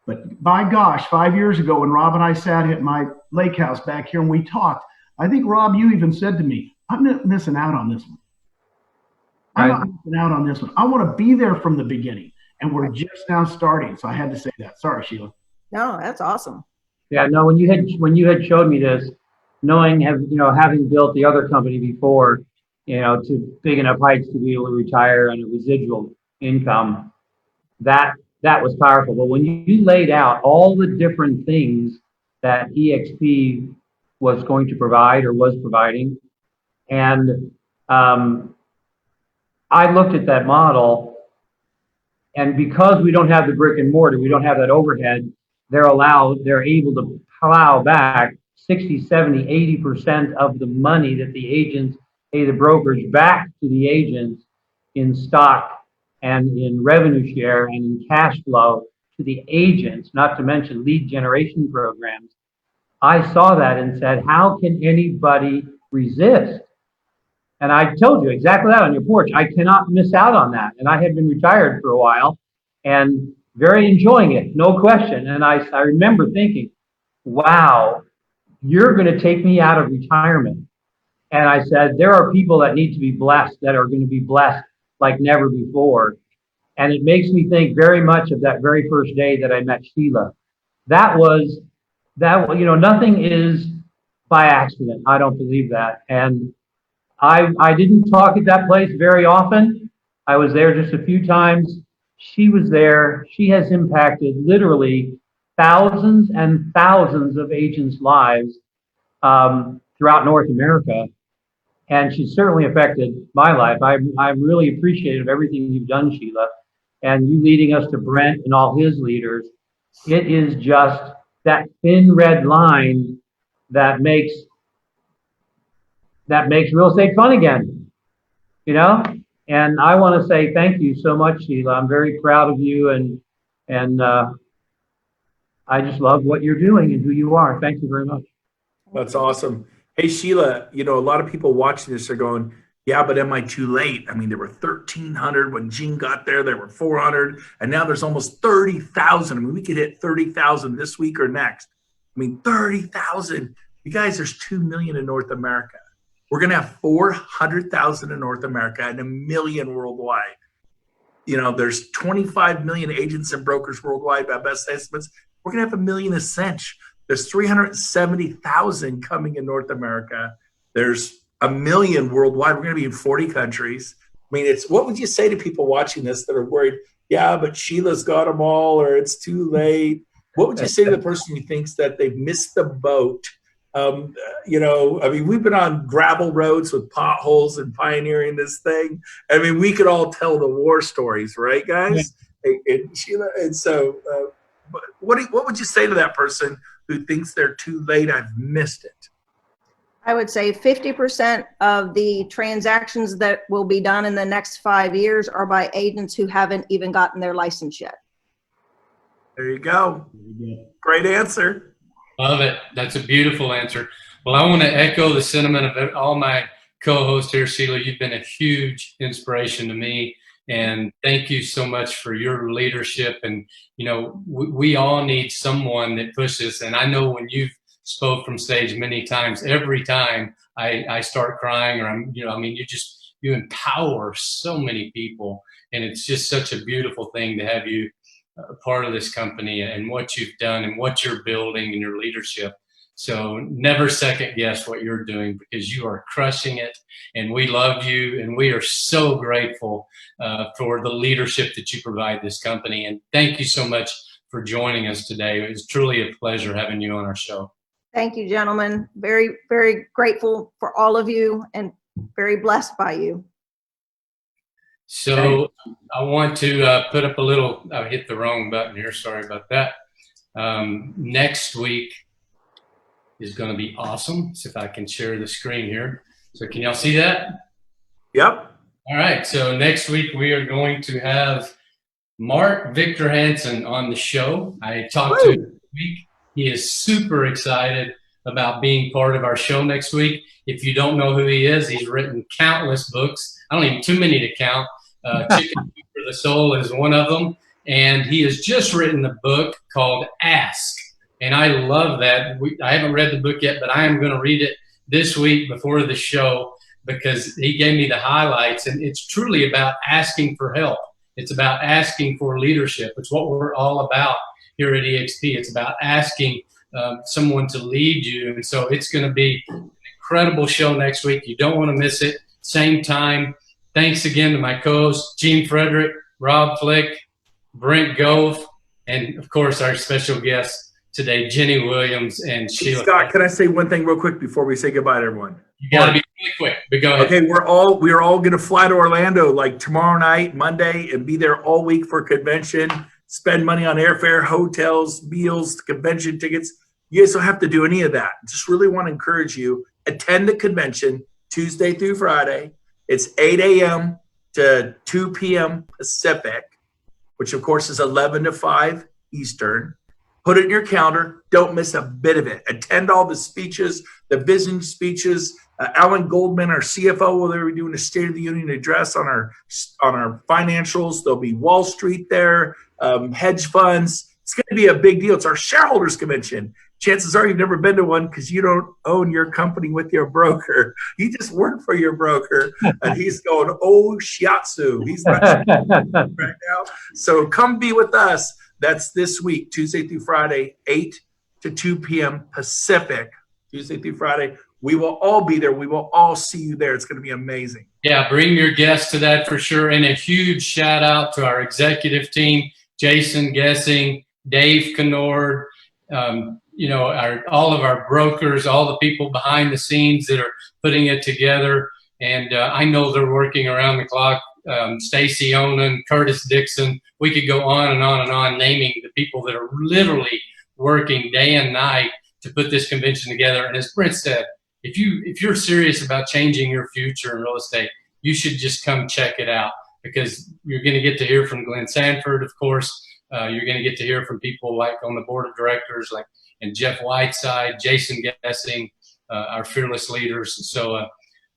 But by gosh, 5 years ago when Rob and I sat at my lake house back here and we talked, I think, Rob, you even said to me, I'm not missing out on this one. I'm not missing out on this one. I want to be there from the beginning. And we're just now starting. So I had to say that. Sorry, Sheila. No, that's awesome. Yeah, no, when you had showed me this, knowing having built the other company before, to big enough heights to be able to retire on a residual income, that was powerful. But when you laid out all the different things that EXP was going to provide or was providing, and I looked at that model, and because we don't have the brick and mortar, we don't have that overhead, they're able to plow back 60, 70, 80% of the money that the agents pay the brokerage back to the agents in stock and in revenue share and in cash flow to the agents, not to mention lead generation programs. I saw that and said, how can anybody resist? And I told you exactly that on your porch. I cannot miss out on that. And I had been retired for a while and very enjoying it, no question. And I remember thinking, wow, you're going to take me out of retirement. And I said, there are people that need to be blessed that are going to be blessed like never before. And it makes me think very much of that very first day that I met Sheila. Nothing is by accident. I don't believe that. And I didn't talk at that place very often. I was there just a few times. She was there. She has impacted literally thousands and thousands of agents' lives throughout North America. And she's certainly affected my life. I'm really appreciative of everything you've done, Sheila, and you leading us to Brent and all his leaders. It is just that thin red line that makes real estate fun again, And I want to say thank you so much, Sheila. I'm very proud of you, and I just love what you're doing and who you are. Thank you very much. That's awesome. Hey, Sheila, a lot of people watching this are going, yeah, but am I too late? I mean, there were 1,300 when Gene got there. There were 400, and now there's almost 30,000. I mean, we could hit 30,000 this week or next. I mean, 30,000. You guys, there's 2 million in North America. We're going to have 400,000 in North America and 1 million worldwide. There's 25 million agents and brokers worldwide by best estimates. We're going to have 1 million a cinch. There's 370,000 coming in North America. There's 1 million worldwide. We're going to be in 40 countries. I mean, what would you say to people watching this that are worried, yeah, but Sheila's got them all, or it's too late? What would you say to the person who thinks that they've missed the boat? We've been on gravel roads with potholes and pioneering this thing. I mean, we could all tell the war stories, right, guys? Yeah. And Sheila, and so what would you say to that person who thinks they're too late? I've missed it. I would say 50% of the transactions that will be done in the next 5 years are by agents who haven't even gotten their license yet. There you go. Great answer. Love it. That's a beautiful answer. Well, I want to echo the sentiment of all my co-hosts here, Sheila. You've been a huge inspiration to me. And thank you so much for your leadership. And, we all need someone that pushes. And I know when you've spoke from stage many times, every time I start crying, or you empower so many people. And it's just such a beautiful thing to have you a part of this company and what you've done and what you're building and your leadership. So never second guess what you're doing, because you are crushing it, and we love you, and we are so grateful for the leadership that you provide this company. And thank you so much for joining us today. It was truly a pleasure having you on our show. Thank you, gentlemen. Very, very grateful for all of you and very blessed by you. So I want to put up I hit the wrong button here. Sorry about that. Next week is going to be awesome. So if I can share the screen here. So can y'all see that? Yep. All right. So next week we are going to have Mark Victor Hansen on the show. I talked to him this week. He is super excited about being part of our show next week. If you don't know who he is, he's written countless books. I don't even too many to count. Chicken Food for the Soul is one of them. And he has just written a book called Ask. And I love that. I haven't read the book yet, but I am going to read it this week before the show because he gave me the highlights. And it's truly about asking for help. It's about asking for leadership. It's what we're all about here at EXP. It's about asking someone to lead you. And so it's going to be an incredible show next week. You don't want to miss it. Same time. Thanks again to my co-hosts, Gene Frederick, Rob Flick, Brent Gove, and of course our special guests today, Genny Williams and Sheila. Scott, can I say one thing real quick before we say goodbye to everyone? You got to be really quick, but go ahead. Okay, we are all going to fly to Orlando like tomorrow night, Monday, and be there all week for convention. Spend money on airfare, hotels, meals, convention tickets. You guys don't have to do any of that. Just really want to encourage you. Attend the convention Tuesday through Friday. It's 8 a.m. to 2 p.m. Pacific, which of course is 11 to 5 Eastern. Put it in your calendar. Don't miss a bit of it. Attend all the speeches, the business speeches. Alan Goldman, our CFO, will be doing a State of the Union address on our financials. There'll be Wall Street there, hedge funds. It's going to be a big deal. It's our shareholders convention. Chances are you've never been to one because you don't own your company with your broker. You just work for your broker, and he's going, oh, shiatsu. He's not right now. So come be with us. That's this week, Tuesday through Friday, 8 to 2 p.m. Pacific, Tuesday through Friday. We will all be there. We will all see you there. It's going to be amazing. Yeah, bring your guests to that for sure. And a huge shout out to our executive team, Jason Gessing, Dave Kennord, all of our brokers, all the people behind the scenes that are putting it together. And I know they're working around the clock. Stacy Onan, Curtis Dixon. We could go on and on and on naming the people that are literally working day and night to put this convention together. And as Brent said, if you're serious about changing your future in real estate, you should just come check it out because you're going to get to hear from Glenn Sanford, of course. You're going to get to hear from people like on the board of directors, and Jeff Whiteside, Jason Gessing, our fearless leaders. So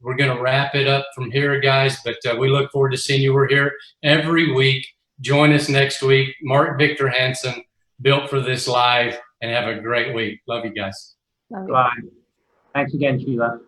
we're going to wrap it up from here, guys. But we look forward to seeing you. We're here every week. Join us next week. Mark Victor Hansen, built for this live, and have a great week. Love you guys. Love you. Bye. Thanks again, Sheila.